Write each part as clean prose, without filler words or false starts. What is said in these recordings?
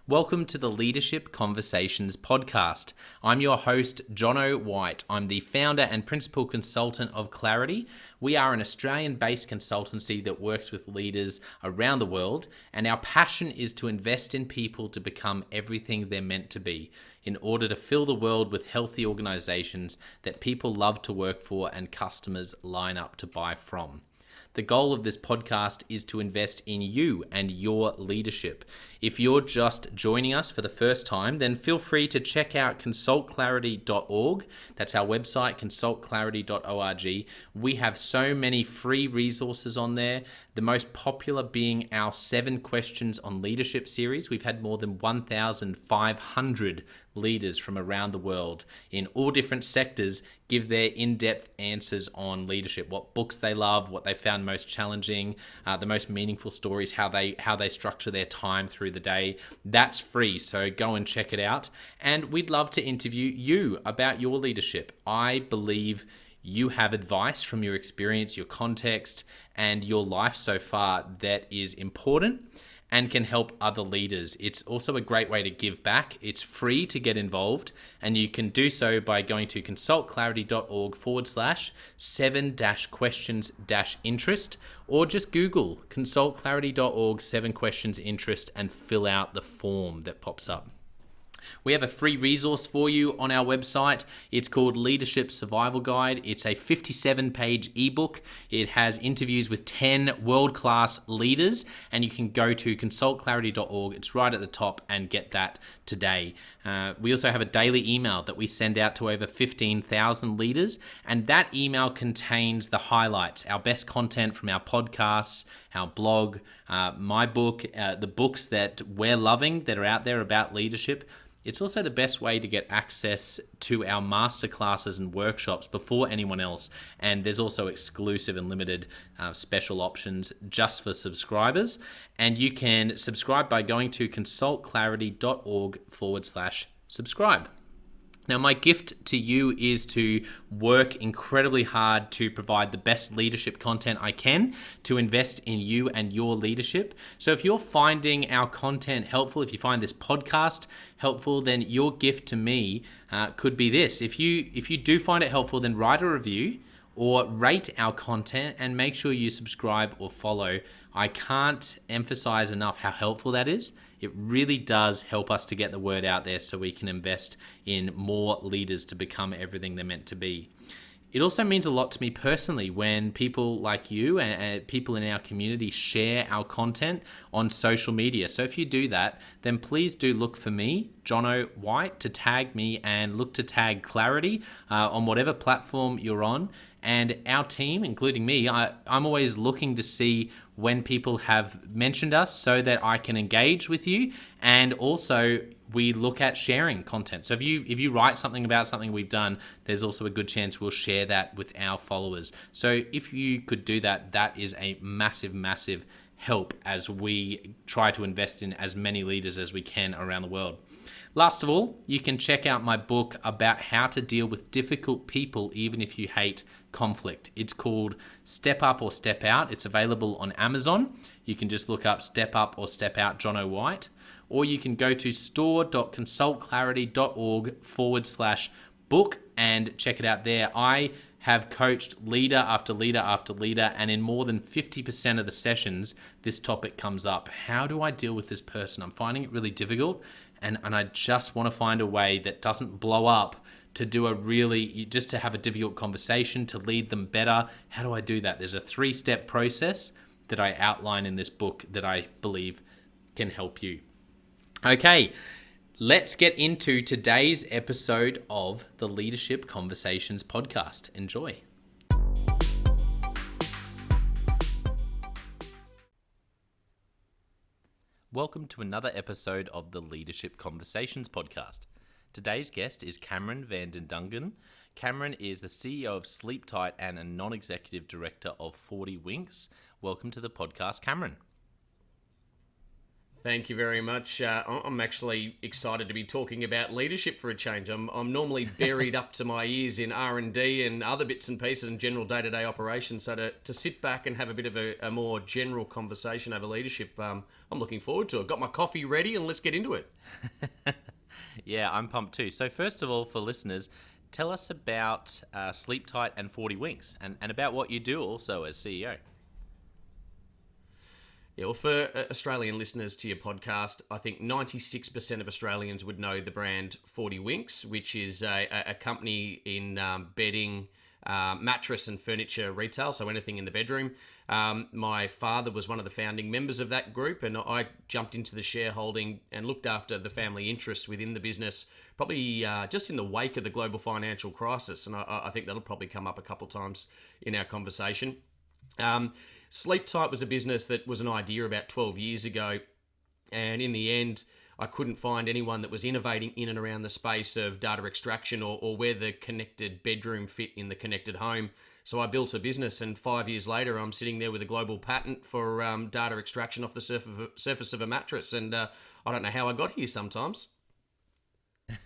Welcome to the Leadership Conversations podcast. I'm your host, Jono White. I'm the founder and principal consultant of Clarity. We are an Australian-based consultancy that works with leaders around the world, and our passion is to invest in people to become everything they're meant to be in order to fill the world with healthy organizations that people love to work for and customers line up to buy from. The goal of this podcast is to invest in you and your leadership. If you're just joining us for the first time, then feel free to check out consultclarity.org. That's our website, consultclarity.org. We have so many free resources on there, the most popular being our 7 Questions on Leadership series. We've had more than 1,500 leaders from around the world in all different sectors give their in-depth answers on leadership, what books they love, what they found most challenging, the most meaningful stories, how they structure their time through the day. That's free, so go and check it out. And we'd love to interview you about your leadership. I believe you have advice from your experience, your context, and your life so far that is important and can help other leaders. It's also a great way to give back. It's free to get involved, and you can do so by going to consultclarity.org/7-questions-interest, or just Google consultclarity.org 7 questions interest and fill out the form that pops up. We have a free resource for you on our website. It's called Leadership Survival Guide. It's a 57-page ebook. It has interviews with 10 world-class leaders, and you can go to consultclarity.org. It's right at the top, and get that today. We also have a daily email that we send out to over 15,000 leaders, and that email contains the highlights, our best content from our podcasts, our blog, my book, the books that we're loving that are out there about leadership. It's also the best way to get access to our masterclasses and workshops before anyone else. And there's also exclusive and limited special options just for subscribers. And you can subscribe by going to consultclarity.org/subscribe. Now, my gift to you is to work incredibly hard to provide the best leadership content I can to invest in you and your leadership. So if you're finding our content helpful, if you find this podcast helpful, then your gift to me could be this. If you do find it helpful, then write a review or rate our content and make sure you subscribe or follow. I can't emphasize enough how helpful that is. It really does help us to get the word out there so we can invest in more leaders to become everything they're meant to be. It also means a lot to me personally when people like you and people in our community share our content on social media. So if you do that, then please do look for me, Jono White, to tag me, and look to tag Clarity on whatever platform you're on. And our team, including me, I'm always looking to see when people have mentioned us so that I can engage with you. And also we look at sharing content. So if you write something about something we've done, there's also a good chance we'll share that with our followers. So if you could do that, that is a massive, massive help as we try to invest in as many leaders as we can around the world. Last of all, you can check out my book about how to deal with difficult people even if you hate conflict. It's called Step Up or Step Out. It's available on Amazon. You can just look up Step Up or Step Out Jono White, or you can go to store.consultclarity.org/book and check it out there. I have coached leader after leader after leader, and in more than 50% of the sessions, this topic comes up. How do I deal with this person? I'm finding it really difficult, and I just want to find a way that doesn't blow up to just to have a difficult conversation, to lead them better. How do I do that? There's a 3-step process that I outline in this book that I believe can help you. Okay, let's get into today's episode of the Leadership Conversations podcast. Enjoy. Welcome to another episode of the Leadership Conversations podcast. Today's guest is Cameron van den Dungen. Cameron is the CEO of Sleeptite and a non-executive director of 40 Winks. Welcome to the podcast, Cameron. Thank you very much. I'm actually excited to be talking about leadership for a change. I'm normally buried up to my ears in R&D and other bits and pieces and general day-to-day operations. So to sit back and have a bit of a more general conversation over leadership, I'm looking forward to it. Got my coffee ready and let's get into it. Yeah, I'm pumped too. So, first of all, for listeners, tell us about Sleeptite and 40 Winks and about what you do also as CEO. Yeah, well, for Australian listeners to your podcast, I think 96% of Australians would know the brand 40 Winks, which is a company in bedding, mattress, and furniture retail, so anything in the bedroom. My father was one of the founding members of that group, and I jumped into the shareholding and looked after the family interests within the business, probably just in the wake of the global financial crisis. And I think that'll probably come up a couple of times in our conversation. Um, Sleeptite was a business that was an idea about 12 years ago, and in the end, I couldn't find anyone that was innovating in and around the space of data extraction or where the connected bedroom fit in the connected home. So I built a business, and 5 years later, I'm sitting there with a global patent for data extraction off the surface of a mattress. And I don't know how I got here sometimes.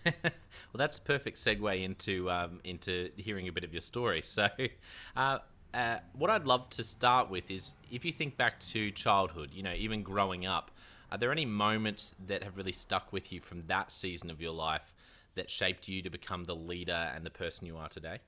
Well, that's a perfect segue into hearing a bit of your story. So, what I'd love to start with is if you think back to childhood, even growing up, are there any moments that have really stuck with you from that season of your life that shaped you to become the leader and the person you are today?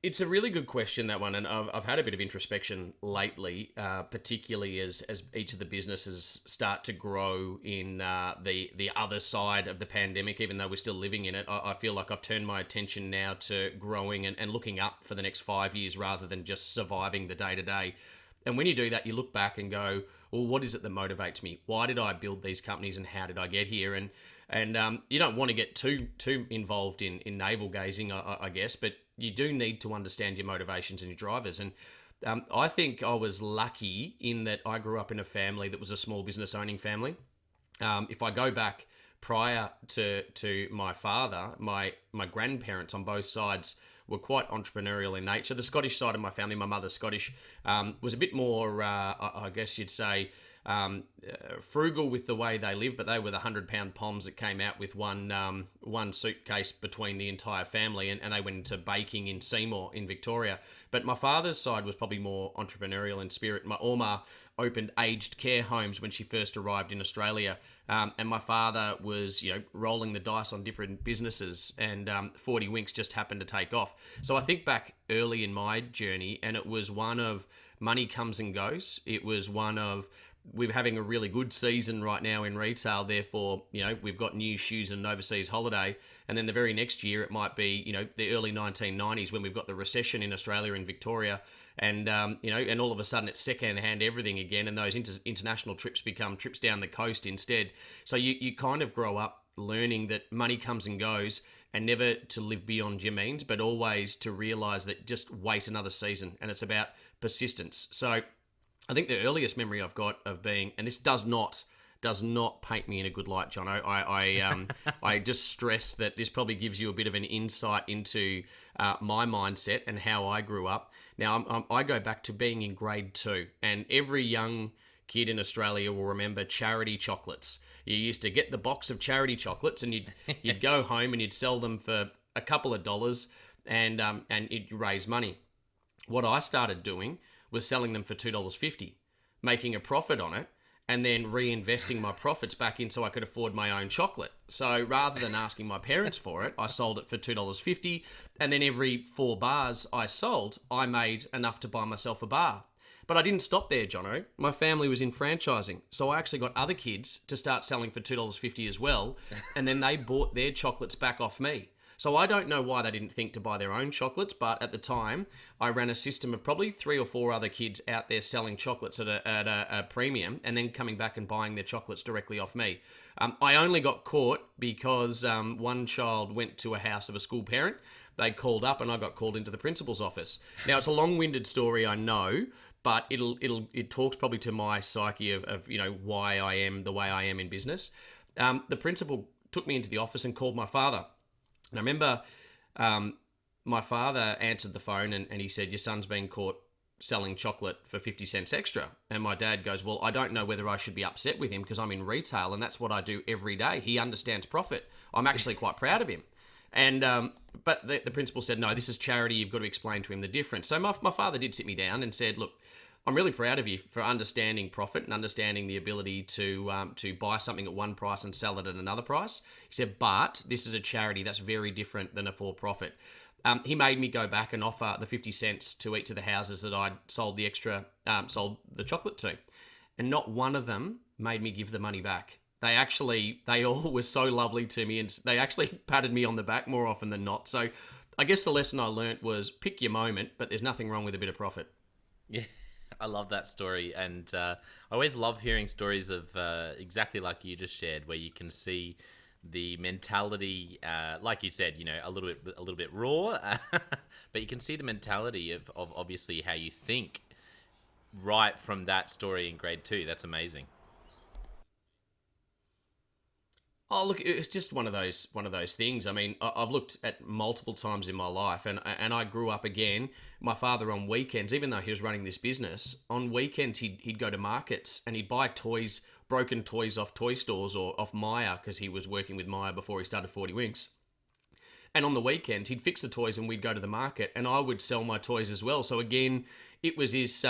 It's a really good question, that one, and I've had a bit of introspection lately, particularly as each of the businesses start to grow in the other side of the pandemic. Even though we're still living in it, I feel like I've turned my attention now to growing and looking up for the next 5 years rather than just surviving the day to day. And when you do that, you look back and go, well, what is it that motivates me? Why did I build these companies, and how did I get here? And you don't want to get too involved in navel gazing, I guess, but you do need to understand your motivations and your drivers. And I think I was lucky in that I grew up in a family that was a small business owning family. If I go back prior to my father, my grandparents on both sides were quite entrepreneurial in nature. The Scottish side of my family, my mother's Scottish, was a bit more, I guess you'd say, frugal with the way they lived, but they were the 100-pound poms that came out with one suitcase between the entire family, and they went into baking in Seymour in Victoria. But my father's side was probably more entrepreneurial in spirit. My Oma opened aged care homes when she first arrived in Australia, and my father was rolling the dice on different businesses, and 40 Winks just happened to take off. So I think back early in my journey, and it was one of money comes and goes. It was one of we're having a really good season right now in retail. Therefore, we've got new shoes and an overseas holiday. And then the very next year, it might be, the early 1990s when we've got the recession in Australia and Victoria. And, and all of a sudden it's second-hand everything again. And those international trips become trips down the coast instead. So you kind of grow up learning that money comes and goes, and never to live beyond your means, but always to realize that just wait another season. And it's about persistence. So I think the earliest memory I've got of being, and this does not paint me in a good light, John. I just stress that this probably gives you a bit of an insight into my mindset and how I grew up. Now, I go back to being in grade 2, and every young kid in Australia will remember charity chocolates. You used to get the box of charity chocolates, and you'd go home and you'd sell them for a couple of dollars, and you'd raise money. What I started doing was selling them for $2.50, making a profit on it, and then reinvesting my profits back in so I could afford my own chocolate. So rather than asking my parents for it, I sold it for $2.50, and then every 4 bars I sold, I made enough to buy myself a bar. But I didn't stop there, Jono. My family was in franchising, so I actually got other kids to start selling for $2.50 as well, and then they bought their chocolates back off me. So I don't know why they didn't think to buy their own chocolates, but at the time, I ran a system of probably 3 or 4 other kids out there selling chocolates at a premium, and then coming back and buying their chocolates directly off me. I only got caught because one child went to a house of a school parent. They called up, and I got called into the principal's office. Now, it's a long-winded story, I know, but it talks probably to my psyche of why I am the way I am in business. The principal took me into the office and called my father. And I remember my father answered the phone, and he said, "Your son's been caught selling chocolate for 50 cents extra. And my dad goes, well, I don't know whether I should be upset with him because I'm in retail and that's what I do every day. He understands profit. I'm actually quite proud of him. And but the principal said, no, this is charity. You've got to explain to him the difference. So my father did sit me down and said, look, I'm really proud of you for understanding profit and understanding the ability to buy something at one price and sell it at another price. He said, but this is a charity that's very different than a for-profit. He made me go back and offer the 50 cents to each of the houses that I'd sold the chocolate to. And not one of them made me give the money back. They all were so lovely to me and they actually patted me on the back more often than not. So I guess the lesson I learnt was pick your moment, but there's nothing wrong with a bit of profit. Yeah, I love that story. And I always love hearing stories of exactly like you just shared, where you can see the mentality, like you said, a little bit raw, but you can see the mentality of obviously how you think right from that story in grade 2. That's amazing. Oh, look, it's just one of those things. I mean, I've looked at multiple times in my life, and I grew up again. My father on weekends, even though he was running this business, on weekends he'd go to markets and he'd buy toys, broken toys off toy stores or off Myer because he was working with Myer before he started 40 Winks. And on the weekend, he'd fix the toys and we'd go to the market and I would sell my toys as well. So again, it was this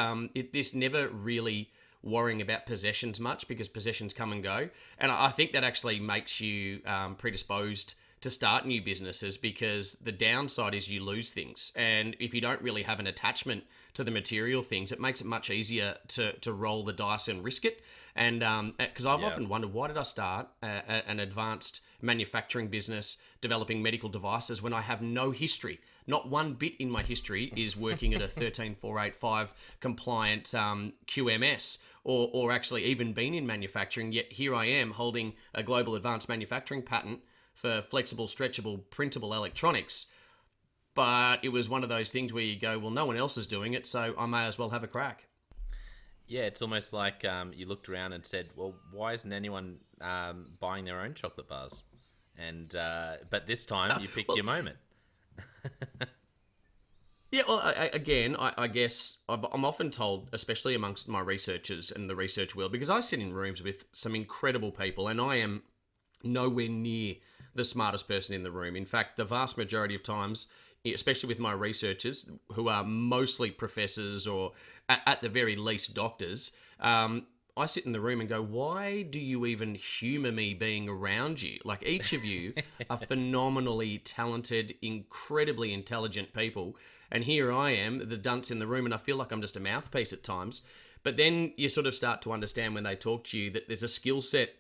never really worrying about possessions much because possessions come and go. And I think that actually makes you predisposed to start new businesses because the downside is you lose things. And if you don't really have an attachment to the material things, it makes it much easier to roll the dice and risk it. And because I've often wondered, why did I start an advanced manufacturing business developing medical devices when I have no history? Not one bit in my history is working at a 13485 compliant QMS or actually even been in manufacturing, yet here I am holding a global advanced manufacturing patent for flexible, stretchable, printable electronics. But it was one of those things where you go, well, no one else is doing it, so I may as well have a crack. Yeah, it's almost like you looked around and said, well, why isn't anyone buying their own chocolate bars? And but this time you picked your moment. Yeah, well, I guess I'm often told, especially amongst my researchers and the research world, because I sit in rooms with some incredible people and I am nowhere near the smartest person in the room. In fact, the vast majority of times, especially with my researchers, who are mostly professors or at the very least doctors, I sit in the room and go, why do you even humour me being around you? Like, each of you are phenomenally talented, incredibly intelligent people. And here I am, the dunce in the room, and I feel like I'm just a mouthpiece at times. But then you sort of start to understand when they talk to you that there's a skill set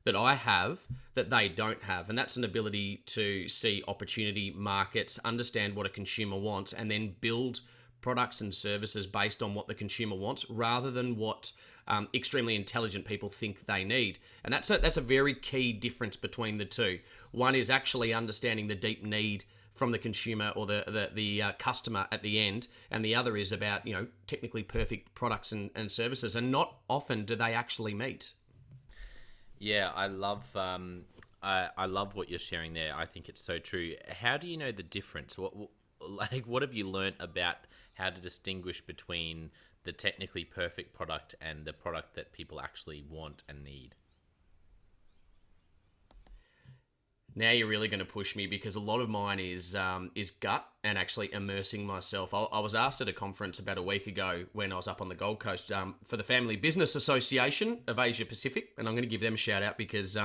that I have that they don't have. And that's an ability to see opportunity, markets, understand what a consumer wants, and then build products and services based on what the consumer wants rather than what extremely intelligent people think they need. And that's a very key difference between the two. One is actually understanding the deep need from the consumer or the customer at the end, and the other is about technically perfect products and services, and not often do they actually meet. Yeah, I love I love what you're sharing there. I think it's so true. How do you know the difference? What have you learnt about how to distinguish between the technically perfect product and the product that people actually want and need? Now you're really going to push me because a lot of mine is gut and actually immersing myself. I was asked at a conference about a week ago when I was up on the Gold Coast for the Family Business Association of Asia Pacific, and I'm going to give them a shout out because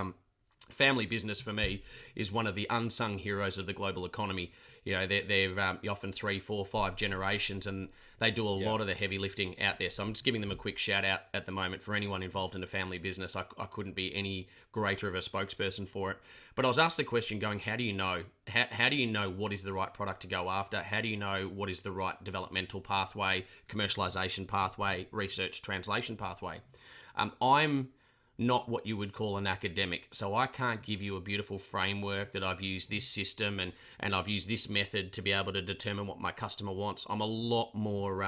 family business for me is one of the unsung heroes of the global economy. They're often 3, 4, 5 generations, and they do a lot of the heavy lifting out there. So I'm just giving them a quick shout out at the moment for anyone involved in a family business. I couldn't be any greater of a spokesperson for it. But I was asked the question going, how do you know? How do you know what is the right product to go after? How do you know what is the right developmental pathway, commercialization pathway, research translation pathway? I'm not what you would call an academic. So I can't give you a beautiful framework that I've used this system and I've used this method to be able to determine what my customer wants. I'm a lot more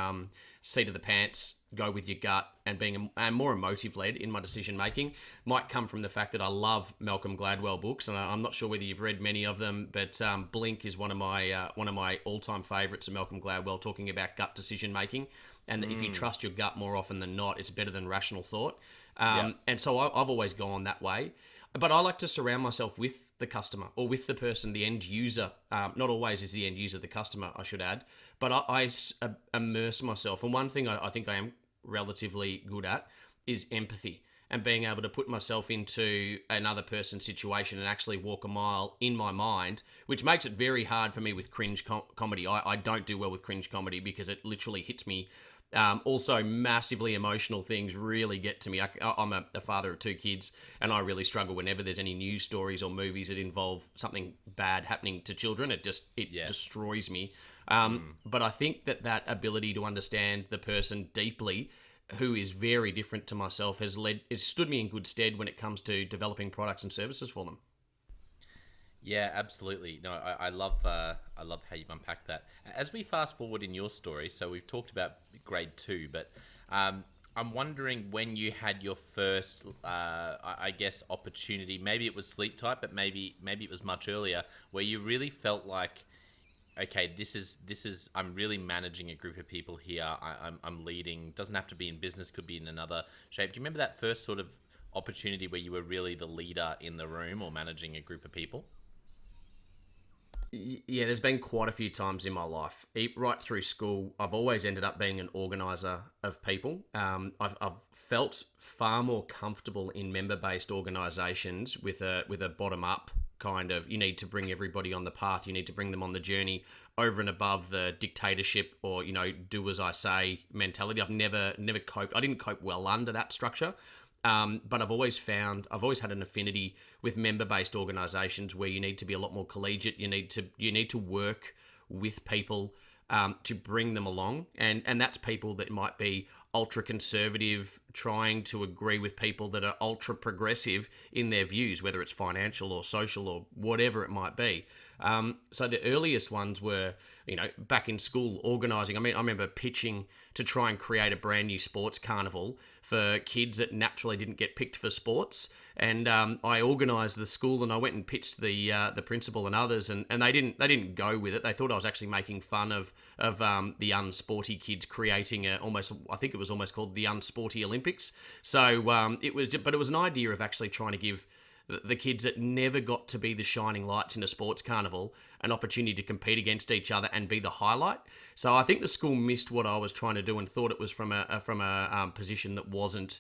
seat of the pants, go with your gut, and being more emotive led in my decision making. Might come from the fact that I love Malcolm Gladwell books, and I'm not sure whether you've read many of them, but Blink is one of my all-time favorites of Malcolm Gladwell, talking about gut decision making. and that if you trust your gut more often than not, it's better than rational thought. Yeah. And so I've always gone that way. But I like to surround myself with the customer or with the person, the end user. Not always is the end user the customer, I should add. But I immerse myself. And one thing I think I am relatively good at is empathy and being able to put myself into another person's situation and actually walk a mile in my mind, which makes it very hard for me with cringe comedy. I don't do well with cringe comedy because it literally hits me. Also, massively emotional things really get to me. I'm a father of 2 kids, and I really struggle whenever there's any news stories or movies that involve something bad happening to children. It destroys me. But I think that ability to understand the person deeply, who is very different to myself, has stood me in good stead when it comes to developing products and services for them. Yeah, absolutely. No, I love how you've unpacked that. As we fast forward in your story, so we've talked about grade 2, but I'm wondering when you had your first, I guess, opportunity. Maybe it was Sleeptite, but maybe it was much earlier, where you really felt like, okay, this is I'm really managing a group of people here. I'm leading. Doesn't have to be in business, could be in another shape. Do you remember that first sort of opportunity where you were really the leader in the room or managing a group of people? Yeah, there's been quite a few times in my life. Right through school, I've always ended up being an organizer of people. I've felt far more comfortable in member-based organizations with a bottom-up kind of, you need to bring everybody on the path, you need to bring them on the journey over and above the dictatorship or, do as I say mentality. I've never coped. I didn't cope well under that structure. But I've always had an affinity with member-based organisations where you need to be a lot more collegiate. You need to work with people to bring them along, and that's people that might be ultra conservative, trying to agree with people that are ultra progressive in their views, whether it's financial or social or whatever it might be. So the earliest ones were, back in school, organising. I mean, I remember pitching to try and create a brand new sports carnival for kids that naturally didn't get picked for sports. And I organised the school, and I went and pitched the principal and others, and they didn't go with it. They thought I was actually making fun of the unsporty kids, creating I think it was almost called the Unsporty Olympics. So it was an idea of actually trying to give the kids that never got to be the shining lights in a sports carnival an opportunity to compete against each other and be the highlight. So I think the school missed what I was trying to do and thought it was from a position that wasn't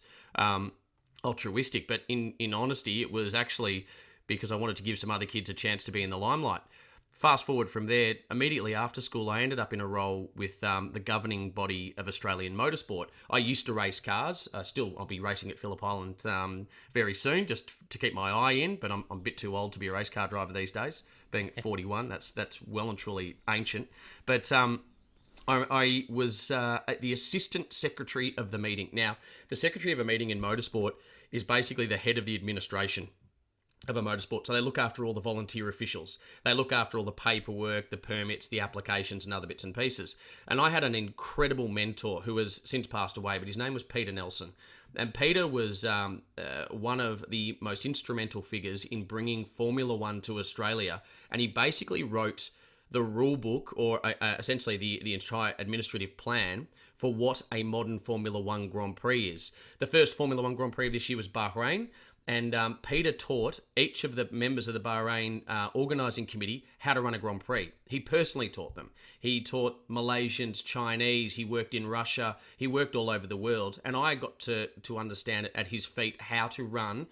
altruistic. But in honesty, it was actually because I wanted to give some other kids a chance to be in the limelight. Fast forward from there, immediately after school, I ended up in a role with the governing body of Australian motorsport. I used to race cars. I'll be racing at Phillip Island very soon, just to keep my eye in. But I'm a bit too old to be a race car driver these days, being at 41. That's well and truly ancient. But I was the assistant secretary of the meeting. Now, the secretary of a meeting in motorsport is basically the head of the administration of a motorsport. So they look after all the volunteer officials. They look after all the paperwork, the permits, the applications, and other bits and pieces. And I had an incredible mentor who has since passed away, but his name was Peter Nelson. And Peter was one of the most instrumental figures in bringing Formula One to Australia. And he basically wrote the rule book, or essentially the entire administrative plan for what a modern Formula One Grand Prix is. The first Formula One Grand Prix of this year was Bahrain. And Peter taught each of the members of the Bahrain organising committee how to run a Grand Prix. He personally taught them. He taught Malaysians, Chinese, he worked in Russia, he worked all over the world. And I got to understand at his feet how to run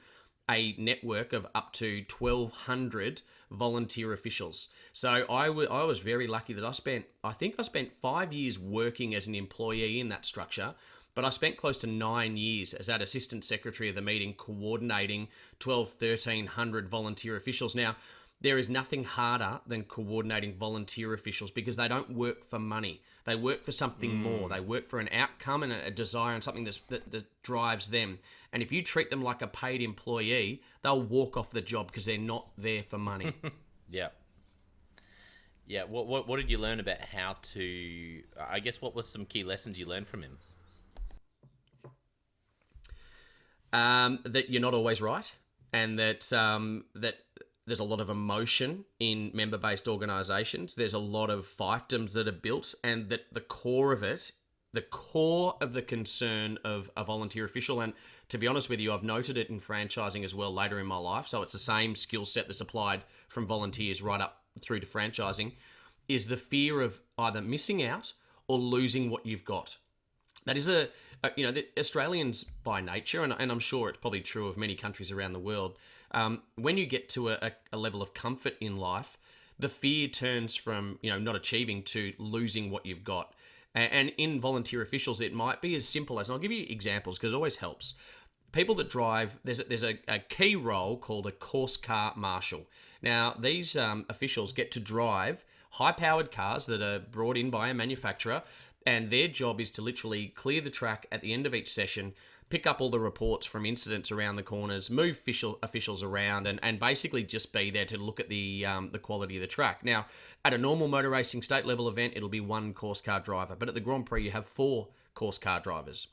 a network of up to 1,200 volunteer officials. So I was very lucky that I spent 5 years working as an employee in that structure. But I spent close to 9 years as that assistant secretary of the meeting, coordinating 1,300 volunteer officials. Now, there is nothing harder than coordinating volunteer officials because they don't work for money. They work for something more. They work for an outcome and a desire and something that drives them. And if you treat them like a paid employee, they'll walk off the job because they're not there for money. Yeah. Yeah. What did you learn about how to, I guess, what were some key lessons you learned from him? That you're not always right, and that there's a lot of emotion in member-based organisations. There's a lot of fiefdoms that are built, and that the core of it the core of the concern of a volunteer official. And to be honest with you, I've noted it in franchising as well later in my life. So it's the same skill set that's applied from volunteers right up through to franchising, is the fear of either missing out or losing what you've got. That is the Australians by nature, and I'm sure it's probably true of many countries around the world, when you get to a level of comfort in life, the fear turns from, not achieving to losing what you've got. And in volunteer officials, it might be as simple as, and I'll give you examples because it always helps. People that drive, there's a key role called a course car marshal. Now, these officials get to drive high-powered cars that are brought in by a manufacturer, and their job is to literally clear the track at the end of each session, pick up all the reports from incidents around the corners, move officials around, and basically just be there to look at the quality of the track. Now, at a normal motor racing state level event, it'll be one course car driver, but at the Grand Prix, you have 4 course car drivers.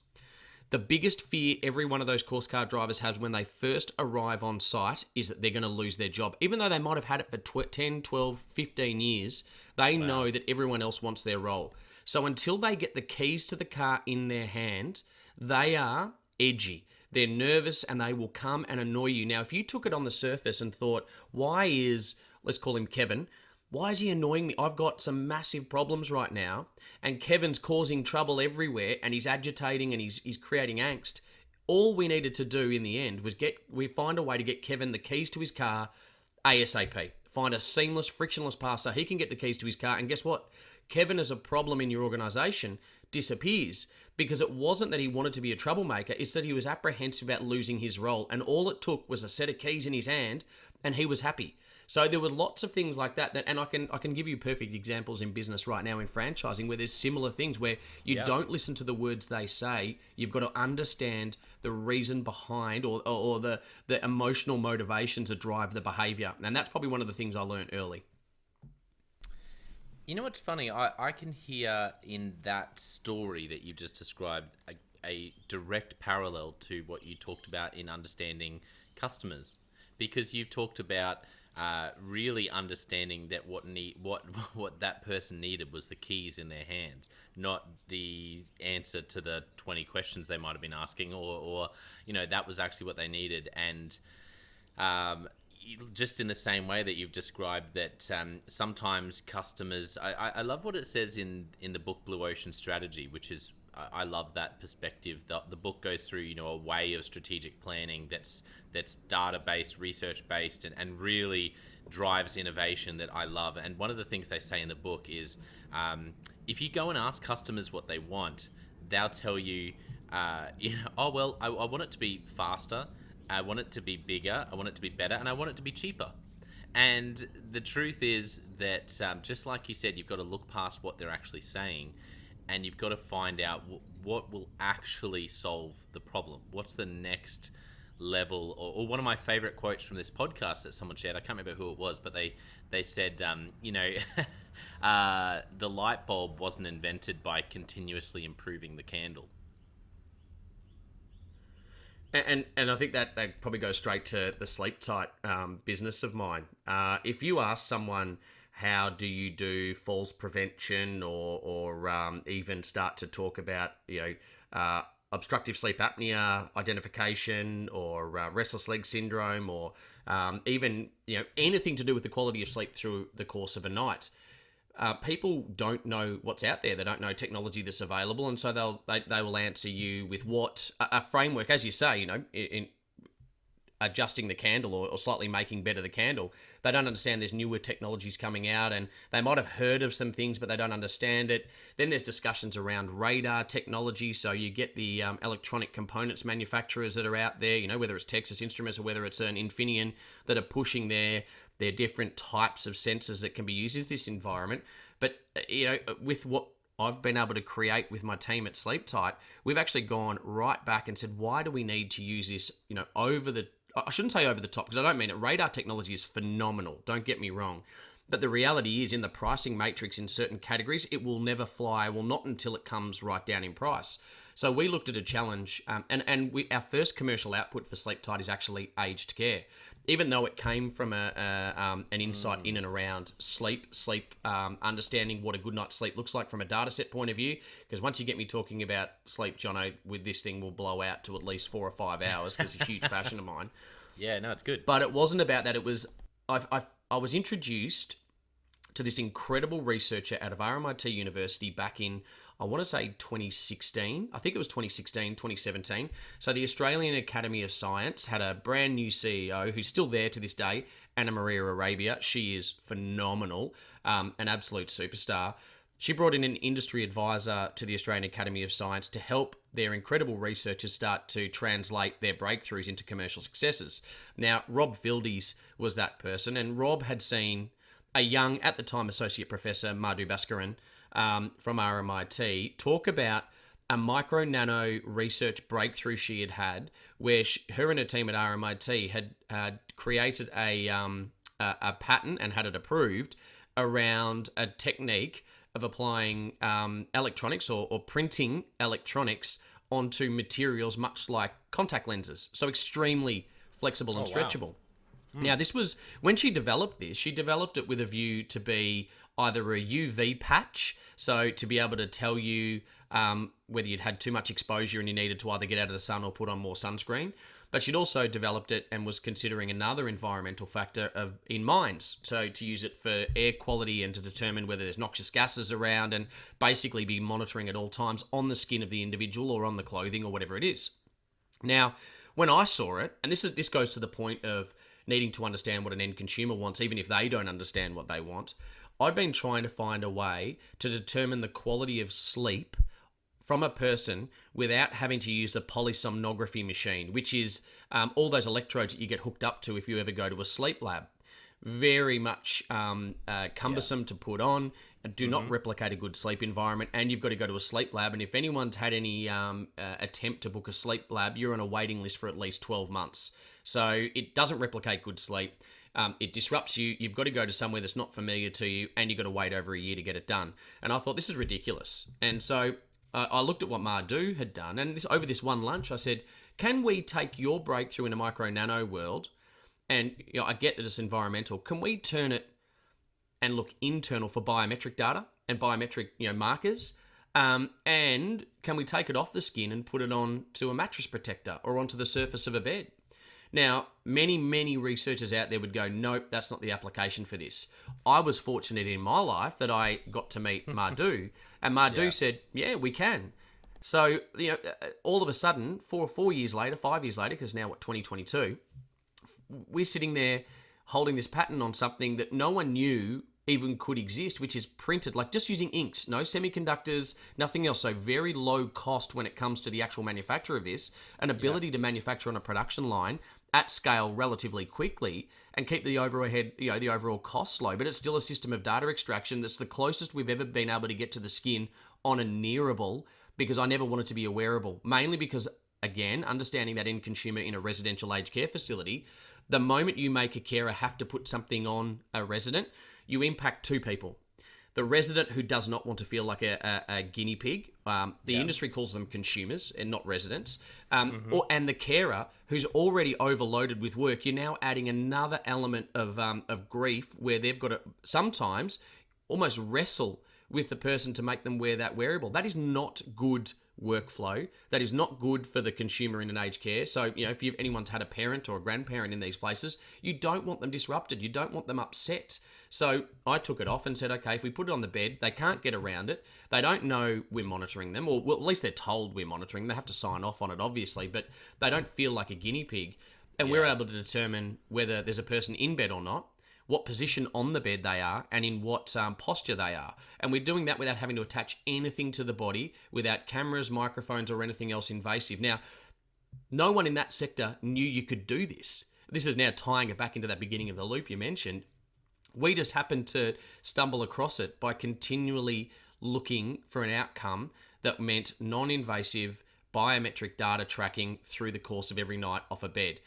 The biggest fear every one of those course car drivers has when they first arrive on site is that they're going to lose their job. Even though they might have had it for 10, 12, 15 years, they know that everyone else wants their role. So until they get the keys to the car in their hand, they are edgy. They're nervous and they will come and annoy you. Now, if you took it on the surface and thought, why is, let's call him Kevin, why is he annoying me? I've got some massive problems right now, and Kevin's causing trouble everywhere, and he's agitating and he's creating angst. All we needed to do in the end was find a way to get Kevin the keys to his car ASAP. Find a seamless, frictionless path so he can get the keys to his car. And guess what? Kevin as a problem in your organization disappears, because it wasn't that he wanted to be a troublemaker. It's that he was apprehensive about losing his role. And all it took was a set of keys in his hand and he was happy. So there were lots of things like that, and I can give you perfect examples in business right now in franchising where there's similar things where you don't listen to the words they say. You've got to understand the reason behind or the emotional motivations that drive the behavior. And that's probably one of the things I learned early. You know what's funny? I can hear in that story that you just described a direct parallel to what you talked about in understanding customers, because you've talked about really understanding that what that person needed was the keys in their hands, not the answer to the 20 questions they might have been asking, or that was actually what they needed. And just in the same way that you've described that sometimes customers, I love what it says in the book Blue Ocean Strategy, which is, I love that perspective. The book goes through a way of strategic planning that's data-based, research-based, and really drives innovation that I love. And one of the things they say in the book is, if you go and ask customers what they want, they'll tell you, oh well, I want it to be faster, I want it to be bigger, I want it to be better, and I want it to be cheaper. And the truth is that, just like you said, you've got to look past what they're actually saying, and you've got to find out what will actually solve the problem. What's the next level? Or one of my favorite quotes from this podcast that someone shared, I can't remember who it was, but they said, the light bulb wasn't invented by continuously improving the candle. And I think that probably goes straight to the Sleeptite business of mine. If you ask someone, how do you do falls prevention, or even start to talk about obstructive sleep apnea identification, or restless leg syndrome, or even anything to do with the quality of sleep through the course of a night, people don't know what's out there. They don't know technology that's available, and so they will answer you with what a framework, as you say, in adjusting the candle or slightly making better the candle. They don't understand there's newer technologies coming out, and they might have heard of some things, but they don't understand it. Then there's discussions around radar technology. So you get the electronic components manufacturers that are out there, whether it's Texas Instruments or whether it's an Infineon, that are pushing their different types of sensors that can be used in this environment. But, with what I've been able to create with my team at Sleeptite, we've actually gone right back and said, why do we need to use this, I shouldn't say over the top, because I don't mean it. Radar technology is phenomenal, don't get me wrong. But the reality is, in the pricing matrix in certain categories, it will never fly, well, not until it comes right down in price. So we looked at a challenge, our first commercial output for Sleeptite is actually aged care. Even though it came from an insight in and around sleep, understanding what a good night's sleep looks like from a data set point of view, because once you get me talking about sleep, Jono, with this thing will blow out to at least 4 or 5 hours, because it's a huge passion of mine. Yeah, no, it's good. But it wasn't about that. It was, I was introduced to this incredible researcher out of RMIT University back in, I want to say 2016. I think it was 2016, 2017. So the Australian Academy of Science had a brand new CEO who's still there to this day, Anna Maria Arabia. She is phenomenal, an absolute superstar. She brought in an industry advisor to the Australian Academy of Science to help their incredible researchers start to translate their breakthroughs into commercial successes. Now, Rob Fildes was that person, and Rob had seen a young, at the time, associate professor, Madhu Bhaskaran, from RMIT, talk about a micro nano research breakthrough she had had, where her and her team at RMIT had created a patent and had it approved around a technique of applying electronics or printing electronics onto materials much like contact lenses. So extremely flexible and stretchable. Wow. Now, this was, when she developed this, she developed it with a view to be either a UV patch, so to be able to tell you whether you'd had too much exposure and you needed to either get out of the sun or put on more sunscreen. But she'd also developed it and was considering another environmental factor in mines, so to use it for air quality and to determine whether there's noxious gases around, and basically be monitoring at all times on the skin of the individual or on the clothing or whatever it is. Now, when I saw it, and this goes to the point of needing to understand what an end consumer wants, even if they don't understand what they want, I'd been trying to find a way to determine the quality of sleep from a person without having to use a polysomnography machine, which is all those electrodes that you get hooked up to if you ever go to a sleep lab. Very much cumbersome to put on, do not replicate a good sleep environment, and you've got to go to a sleep lab. And if anyone's had any attempt to book a sleep lab, you're on a waiting list for at least 12 months. So it doesn't replicate good sleep. It disrupts you. You've got to go to somewhere that's not familiar to you, and you've got to wait over a year to get it done. And I thought, this is ridiculous. And so I looked at what Madhu had done, and over this one lunch, I said, can we take your breakthrough in a micro nano world, and I get that it's environmental, can we turn it and look internal for biometric data and biometric markers, and can we take it off the skin and put it on to a mattress protector or onto the surface of a bed? Now, many researchers out there would go, nope, that's not the application for this. I was fortunate in my life that I got to meet Madhu, and Madhu said, yeah, we can. So, all of a sudden, 4 years later, 5 years later, because now, 2022, we're sitting there holding this patent on something that no one knew even could exist, which is printed, like just using inks, no semiconductors, nothing else. So very low cost when it comes to the actual manufacture of this, an ability to manufacture on a production line at scale relatively quickly and keep the overhead, the overall costs low. But it's still a system of data extraction that's the closest we've ever been able to get to the skin on a nearable, because I never wanted to be a wearable, mainly because, again, understanding that end consumer in a residential aged care facility, the moment you make a carer have to put something on a resident, you impact two people. The resident who does not want to feel like a guinea pig, the industry calls them consumers and not residents, and the carer who's already overloaded with work. You're now adding another element of grief where they've got to sometimes almost wrestle with the person to make them wear that wearable. That is not good workflow. That is not good for the consumer in an aged care. So, if anyone's had a parent or a grandparent in these places, you don't want them disrupted. You don't want them upset. So I took it off and said, okay, if we put it on the bed, they can't get around it. They don't know we're monitoring them, or at least they're told we're monitoring. They have to sign off on it, obviously, but they don't feel like a guinea pig. And we're able to determine whether there's a person in bed or not, what position on the bed they are, and in what posture they are. And we're doing that without having to attach anything to the body, without cameras, microphones, or anything else invasive. Now, no one in that sector knew you could do this. This is now tying it back into that beginning of the loop you mentioned. We just happened to stumble across it by continually looking for an outcome that meant non-invasive biometric data tracking through the course of every night off a bed.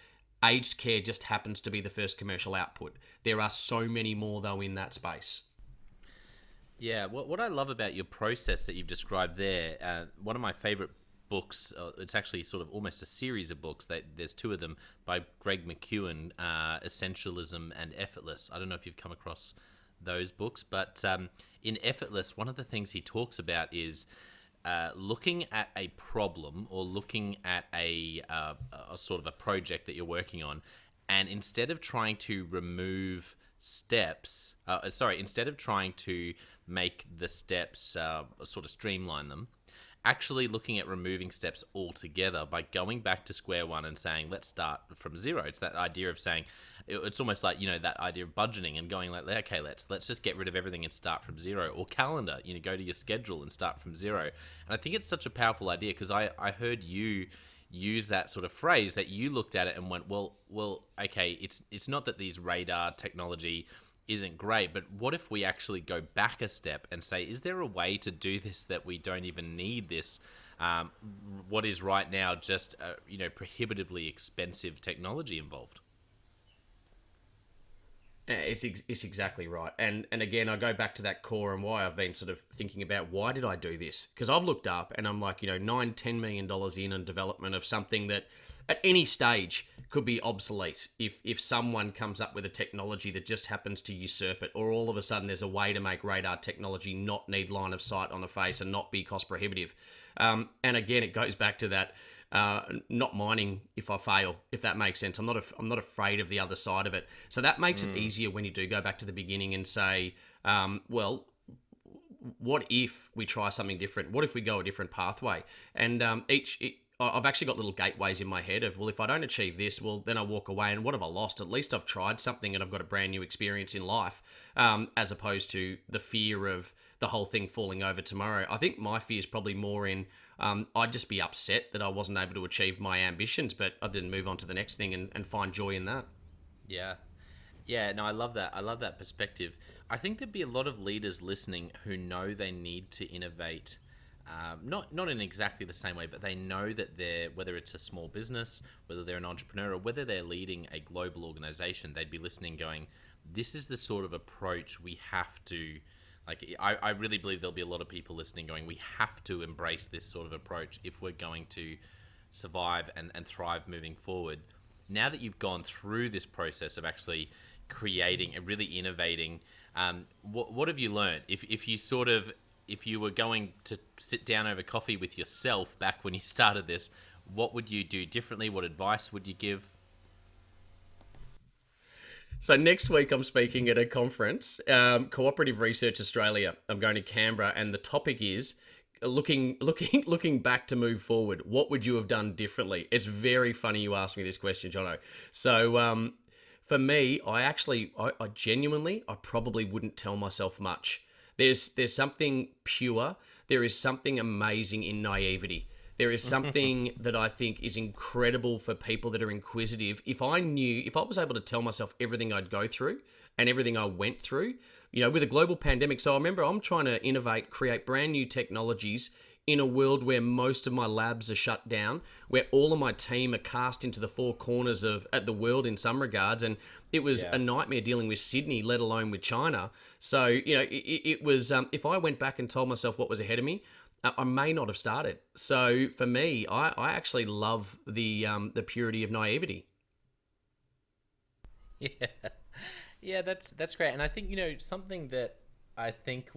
Aged care just happens to be the first commercial output. There are so many more, though, in that space. Yeah, what I love about your process that you've described there, one of my favorite books. It's actually sort of almost a series of books. There's two of them by Greg McKeown, Essentialism and Effortless. I don't know if you've come across those books, but in Effortless, one of the things he talks about is looking at a problem or looking at a sort of a project that you're working on, and instead of trying to remove steps, instead of trying to make the steps sort of streamline them, actually looking at removing steps altogether by going back to square one and saying, let's start from zero. It's that idea of saying, it's almost like, that idea of budgeting and going like, okay, let's just get rid of everything and start from zero. Or calendar, go to your schedule and start from zero. And I think it's such a powerful idea, because I heard you use that sort of phrase, that you looked at it and went, well, okay, it's not that these radar technology isn't great, but what if we actually go back a step and say, is there a way to do this that we don't even need this, what is right now just prohibitively expensive technology involved? Yeah, it's exactly right. And again, I go back to that core and why I've been sort of thinking about, why did I do this? Because I've looked up and I'm like, $9-10 million in development of something that at any stage could be obsolete if someone comes up with a technology that just happens to usurp it, or all of a sudden there's a way to make radar technology not need line of sight on the face and not be cost prohibitive. And again, it goes back to that not mining if I fail, if that makes sense. I'm not afraid of the other side of it. So that makes it easier when you do go back to the beginning and say, well, what if we try something different? What if we go a different pathway? And I've actually got little gateways in my head of, well, if I don't achieve this, well, then I walk away, and what have I lost? At least I've tried something and I've got a brand new experience in life, as opposed to the fear of the whole thing falling over tomorrow. I think my fear is probably more in, I'd just be upset that I wasn't able to achieve my ambitions, but I didn't move on to the next thing and find joy in that. Yeah. Yeah, no, I love that. I love that perspective. I think there'd be a lot of leaders listening who know they need to innovate, not in exactly the same way, but they know that whether it's a small business, whether they're an entrepreneur, or whether they're leading a global organization, they'd be listening going, this is the sort of approach we have to, I really believe there'll be a lot of people listening going, we have to embrace this sort of approach if we're going to survive and thrive moving forward. Now that you've gone through this process of actually creating and really innovating, what have you learned? If you were going to sit down over coffee with yourself back when you started this, what would you do differently? What advice would you give? So next week I'm speaking at a conference, Cooperative Research Australia. I'm going to Canberra, and the topic is looking back to move forward. What would you have done differently? It's very funny you asked me this question, Jono. So for me, I genuinely, I probably wouldn't tell myself much. There's something pure. There is something amazing in naivety. There is something that I think is incredible for people that are inquisitive. If I was able to tell myself everything I'd go through and everything I went through, with a global pandemic. So I remember I'm trying to innovate, create brand new technologies in a world where most of my labs are shut down, where all of my team are cast into the four corners of the world in some regards. And it was a nightmare dealing with Sydney, let alone with China. So, it was, if I went back and told myself what was ahead of me, I may not have started. So for me, I actually love the purity of naivety. Yeah. Yeah, that's great. And I think, something that I think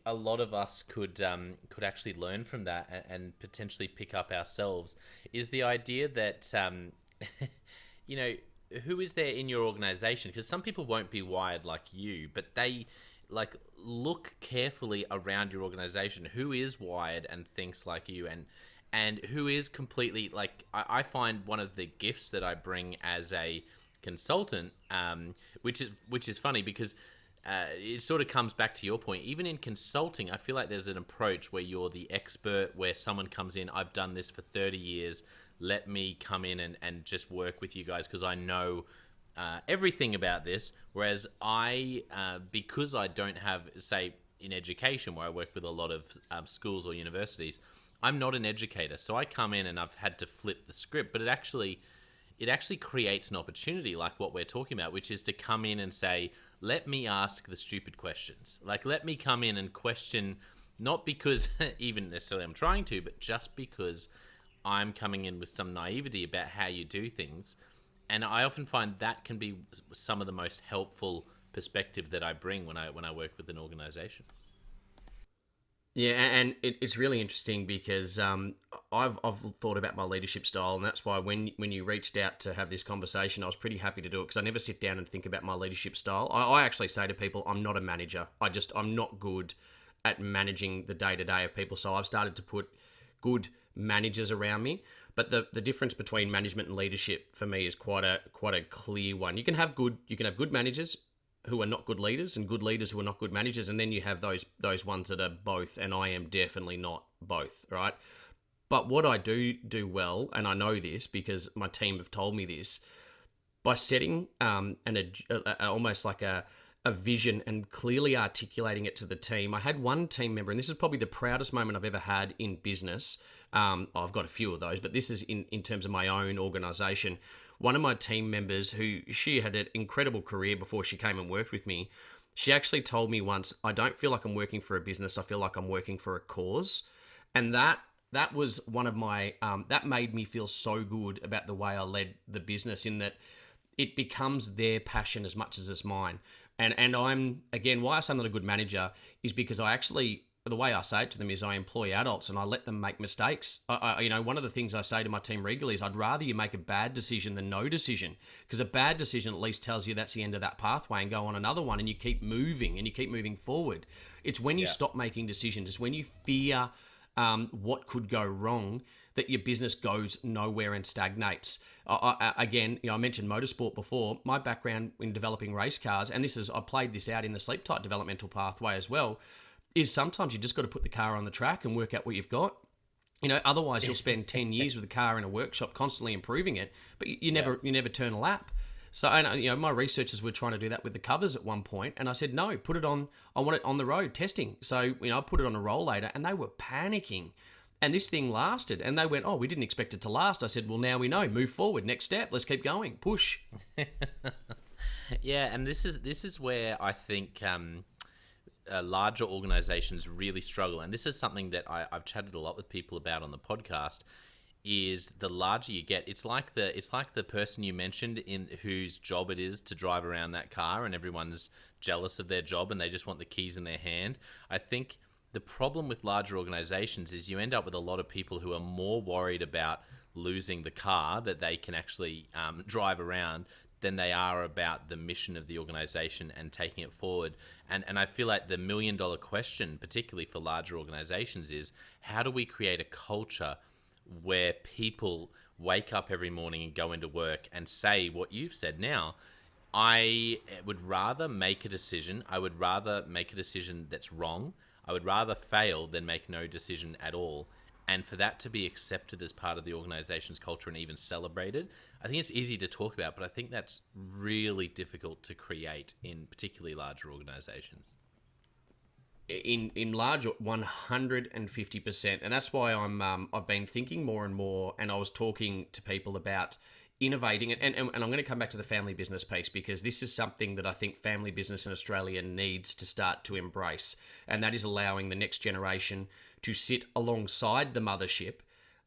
a lot of us could actually learn from that and potentially pick up ourselves is the idea that, who is there in your organization? Because some people won't be wired like you, but they look carefully around your organization. Who is wired and thinks like you, and who is completely I find one of the gifts that I bring as a consultant, which is funny because it sort of comes back to your point. Even in consulting, I feel like there's an approach where you're the expert, where someone comes in, I've done this for 30 years, let me come in and just work with you guys because I know everything about this. Whereas because I don't have, say, in education where I work with a lot of schools or universities, I'm not an educator. So I come in and I've had to flip the script, but it actually creates an opportunity like what we're talking about, which is to come in and say, let me ask the stupid questions. Let me come in and question Not because even necessarily I'm trying to, but just because I'm coming in with some naivety about how you do things. And I often find that can be some of the most helpful perspective that I bring when I work with an organization. Yeah, and it's really interesting because I've thought about my leadership style, and that's why when you reached out to have this conversation, I was pretty happy to do it because I never sit down and think about my leadership style. I actually say to people, I'm not a manager. I'm not good at managing the day to day of people. So I've started to put good managers around me. But the difference between management and leadership for me is quite a clear one. You can have good managers who are not good leaders and good leaders who are not good managers, and then you have those ones that are both, and I am definitely not both, right? But what I do well, and I know this because my team have told me this, by setting almost like a vision and clearly articulating it to the team. I had one team member, and this is probably the proudest moment I've ever had in business. I've got a few of those, but this is in terms of my own organization. One of my team members, who she had an incredible career before she came and worked with me, she actually told me once, I don't feel like I'm working for a business, I feel like I'm working for a cause. And that was one of my, that made me feel so good about the way I led the business, in that it becomes their passion as much as it's mine. And I'm, again, why I say I'm not a good manager is because the way I say it to them is I employ adults and I let them make mistakes. One of the things I say to my team regularly is I'd rather you make a bad decision than no decision, because a bad decision at least tells you that's the end of that pathway and go on another one, and you keep moving and you keep moving forward. It's when you stop making decisions, it's when you fear what could go wrong, that your business goes nowhere and stagnates. Again, I mentioned motorsport before. My background in developing race cars, and I played this out in the Sleeptite developmental pathway as well, is sometimes you just got to put the car on the track and work out what you've got. Otherwise you'll spend 10 years with the car in a workshop constantly improving it, but you never turn a lap. So, and my researchers were trying to do that with the covers at one point, and I said, no, put it on. I want it on the road testing. So, I put it on a roll later, and they were panicking. And this thing lasted, and they went, oh, we didn't expect it to last. I said, well, now we know. Move forward. Next step. Let's keep going. Push. Yeah, and this is where I think larger organizations really struggle, and this is something that I've chatted a lot with people about on the podcast. Is the larger you get, it's like the person you mentioned in whose job it is to drive around that car, and everyone's jealous of their job and they just want the keys in their hand. I think the problem with larger organizations is you end up with a lot of people who are more worried about losing the car that they can actually drive around than they are about the mission of the organization and taking it forward. And I feel like the $1 million question, particularly for larger organizations, is how do we create a culture where people wake up every morning and go into work and say what you've said now? I would rather make a decision. I would rather make a decision that's wrong. I would rather fail than make no decision at all. And for that to be accepted as part of the organization's culture and even celebrated, I think it's easy to talk about, but I think that's really difficult to create in particularly larger organizations. In larger, 150%, and that's why I've been thinking more and more, and I was talking to people about innovating, and I'm going to come back to the family business piece, because this is something that I think family business in Australia needs to start to embrace, and that is allowing the next generation to sit alongside the mothership,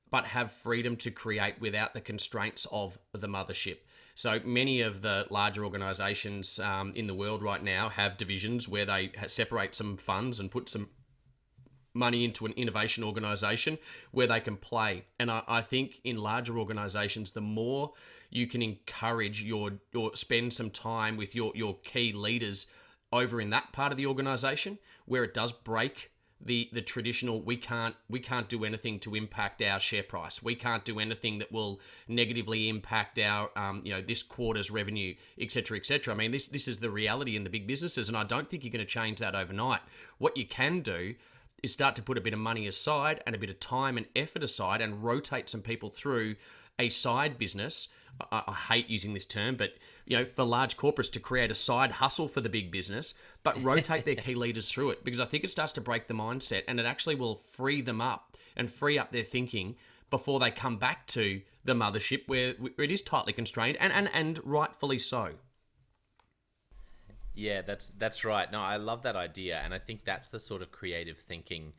but have freedom to create without the constraints of the mothership. So many of the larger organizations in the world right now have divisions where they separate some funds and put some money into an innovation organization where they can play. And I think in larger organizations, the more you can encourage your spend some time with your key leaders over in that part of the organization, where it does break the traditional, we can't do anything to impact our share price. We can't do anything that will negatively impact our this quarter's revenue, etc., etc. I mean, this is the reality in the big businesses, and I don't think you're going to change that overnight. What you can do is start to put a bit of money aside and a bit of time and effort aside and rotate some people through a side business. I hate using this term, but for large corporates to create a side hustle for the big business, but rotate their key leaders through it, because I think it starts to break the mindset, and it actually will free them up and free up their thinking before they come back to the mothership where it is tightly constrained, and rightfully so. Yeah, that's right. No, I love that idea, and I think that's the sort of creative thinking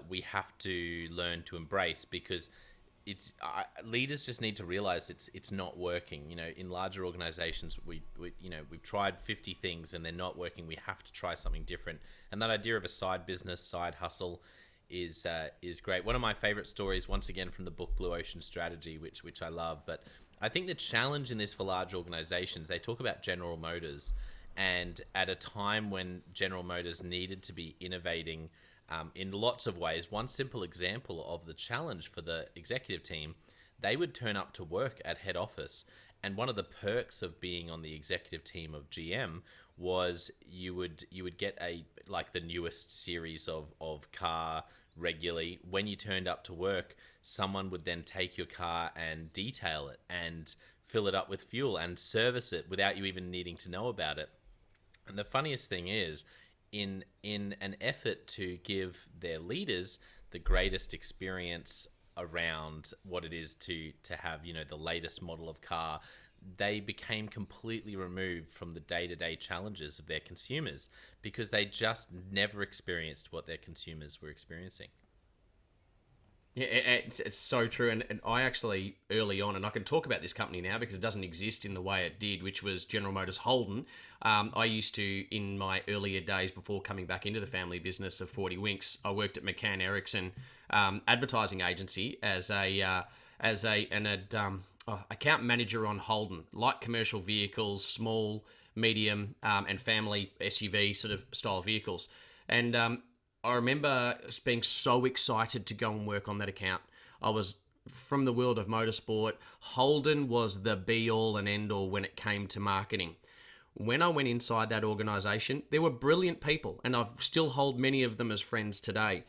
we have to learn to embrace, because leaders just need to realize it's not working. In larger organizations, we've tried 50 things and they're not working. We have to try something different. And that idea of a side business, side hustle, is great. One of my favorite stories, once again from the book Blue Ocean Strategy, which I love. But I think the challenge in this for large organizations, they talk about General Motors, and at a time when General Motors needed to be innovating in lots of ways. One simple example of the challenge for the executive team, they would turn up to work at head office, and one of the perks of being on the executive team of GM was you would get the newest series of car regularly. When you turned up to work, someone would then take your car and detail it and fill it up with fuel and service it without you even needing to know about it. And the funniest thing is, in an effort to give their leaders the greatest experience around what it is to have the latest model of car, they became completely removed from the day-to-day challenges of their consumers, because they just never experienced what their consumers were experiencing. Yeah, it's so true. And I actually, early on, and I can talk about this company now because it doesn't exist in the way it did, which was General Motors Holden. I used to, in my earlier days before coming back into the family business of 40 Winks, I worked at McCann Erickson advertising agency as account manager on Holden, light commercial vehicles, small, medium, and family SUV sort of style vehicles. And I remember being so excited to go and work on that account. I was from the world of motorsport. Holden was the be-all and end-all when it came to marketing. When I went inside that organisation, there were brilliant people, and I still hold many of them as friends today.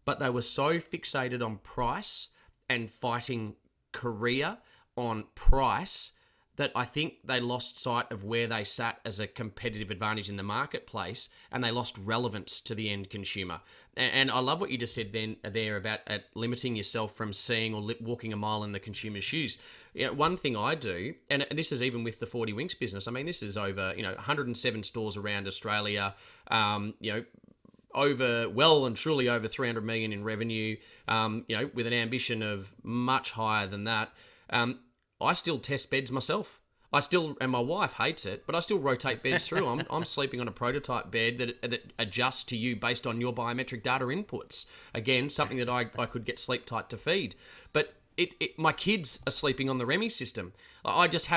But they were so fixated on price and fighting career on price that I think they lost sight of where they sat as a competitive advantage in the marketplace, and they lost relevance to the end consumer. And I love what you just said there about limiting yourself from seeing or walking a mile in the consumer's shoes. One thing I do, and this is even with the 40 Winks business, I mean, this is over 107 stores around Australia, over well and truly over 300 million in revenue, with an ambition of much higher than that. I still test beds myself. And my wife hates it, but I still rotate beds through. I'm sleeping on a prototype bed that adjusts to you based on your biometric data inputs. Again, something that I could get Sleeptite to feed. But my kids are sleeping on the Remy system. I just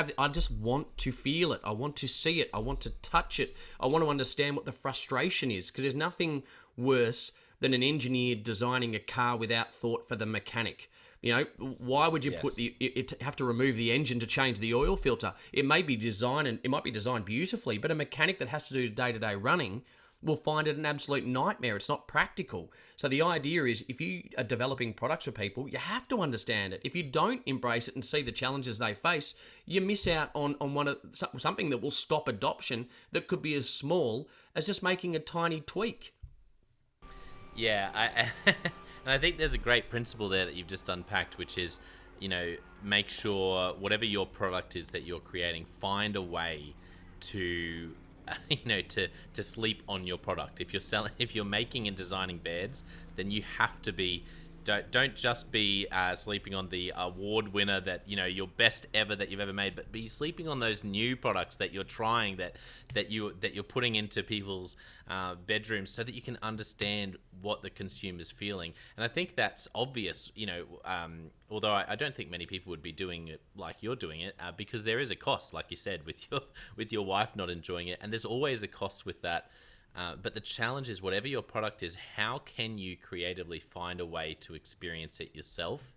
want to feel it. I want to see it. I want to touch it. I want to understand what the frustration is, because there's nothing worse than an engineer designing a car without thought for the mechanic. Why would you have to remove the engine to change the oil filter? It may be designed, and it might be designed beautifully, but a mechanic that has to do day-to-day running will find it an absolute nightmare. It's not practical. So the idea is, if you are developing products for people, you have to understand it. If you don't embrace it and see the challenges they face, you miss out on something that will stop adoption, that could be as small as just making a tiny tweak. Yeah, and I think there's a great principle there that you've just unpacked, which is, make sure whatever your product is that you're creating, find a way to, to sleep on your product. If you're making and designing beds, then you have to be. Don't just be sleeping on the award winner that your best ever that you've ever made, but be sleeping on those new products that you're trying, that you're putting into people's bedrooms, so that you can understand what the consumer's feeling. And I think that's obvious, although I don't think many people would be doing it like you're doing it, because there is a cost, like you said, with your wife not enjoying it, and there's always a cost with that. But the challenge is, whatever your product is, how can you creatively find a way to experience it yourself?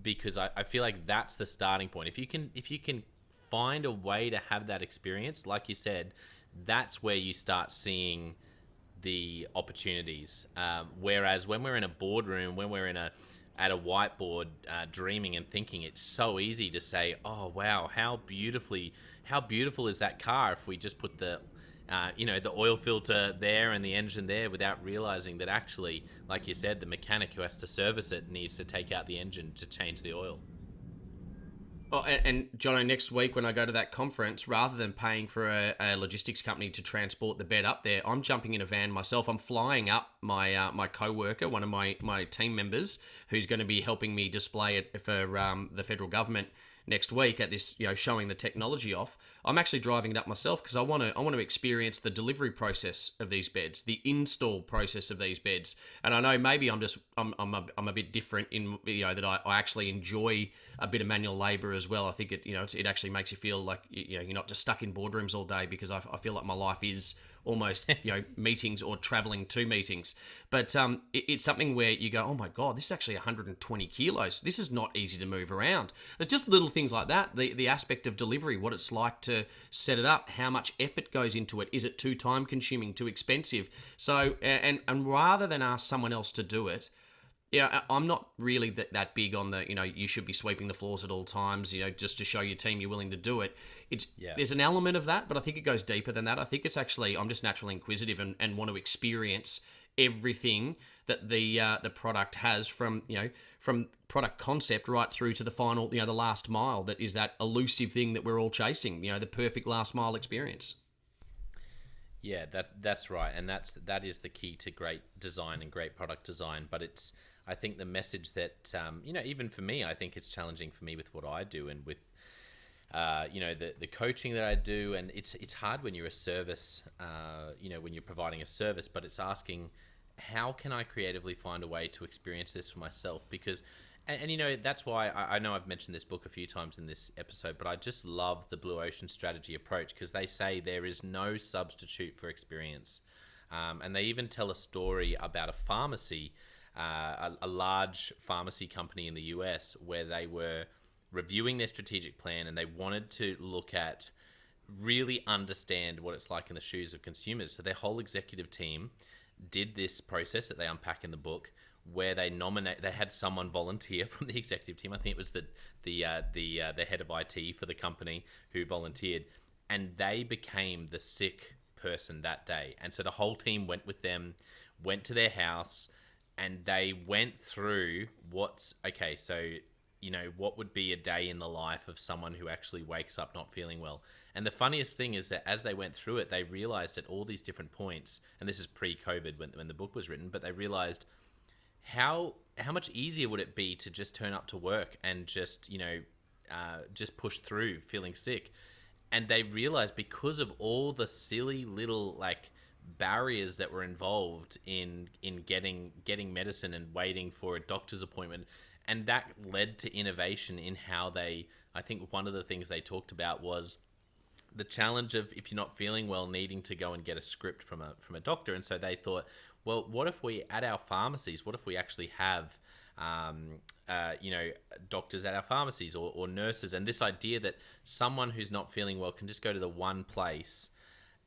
Because I feel like that's the starting point. If you can find a way to have that experience, like you said, that's where you start seeing the opportunities. Whereas when we're in a boardroom, when we're at a whiteboard dreaming and thinking, it's so easy to say, oh wow, how beautiful is that car, if we just put the oil filter there and the engine there, without realizing that actually, like you said, the mechanic who has to service it needs to take out the engine to change the oil. Oh, and Jono, next week when I go to that conference, rather than paying for a logistics company to transport the bed up there, I'm jumping in a van myself. I'm flying up my co-worker, one of my team members, who's going to be helping me display it for the federal government next week at this, showing the technology off. I'm actually driving it up myself because I want to experience the delivery process of these beds, the install process of these beds. And I know maybe I'm a bit different in that I actually enjoy a bit of manual labor as well. I think it actually makes you feel like you're not just stuck in boardrooms all day, because I feel like my life is almost meetings or traveling to meetings. But it's something where you go, oh my god, this is actually 120 kilos. This is not easy to move around. It's just little things like that. The aspect of delivery, what it's like to set it up, how much effort goes into it. Is it too time consuming, too expensive? So and rather than ask someone else to do it, I'm not really that big on the, you should be sweeping the floors at all times, just to show your team you're willing to do it. There's an element of that, but I think it goes deeper than that. I think it's actually, I'm just naturally inquisitive and want to experience everything that the product has, from product concept right through to the final, the last mile. That is that elusive thing that we're all chasing, the perfect last mile experience. Yeah, that's right, and that is the key to great design and great product design. But it's, I think, the message that even for me, I think it's challenging for me with what I do and with the coaching that I do, and it's hard when you're a service, when you're providing a service, but it's asking, how can I creatively find a way to experience this for myself? Because that's why I know I've mentioned this book a few times in this episode, but I just love the Blue Ocean strategy approach, because they say there is no substitute for experience. And they even tell a story about a pharmacy, a large pharmacy company in the US, where they were reviewing their strategic plan and they wanted to look at, really understand what it's like in the shoes of consumers. So their whole executive team did this process that they unpack in the book, where they had someone volunteer from the executive team. I think it was the head of IT for the company who volunteered, and they became the sick person that day. And so the whole team went with them, went to their house, and they went through what would be a day in the life of someone who actually wakes up not feeling well. And the funniest thing is that as they went through it, they realized at all these different points, and this is pre-COVID when the book was written, but they realized how much easier would it be to just turn up to work and just push through feeling sick. And they realized, because of all the silly little barriers that were involved in getting medicine and waiting for a doctor's appointment, and that led to innovation in how I think one of the things they talked about was the challenge of, if you're not feeling well, needing to go and get a script from a doctor. And so they thought, well, what if we, at our pharmacies, what if we actually have doctors at our phamarcies, or nurses, and this idea that someone who's not feeling well can just go to the one place.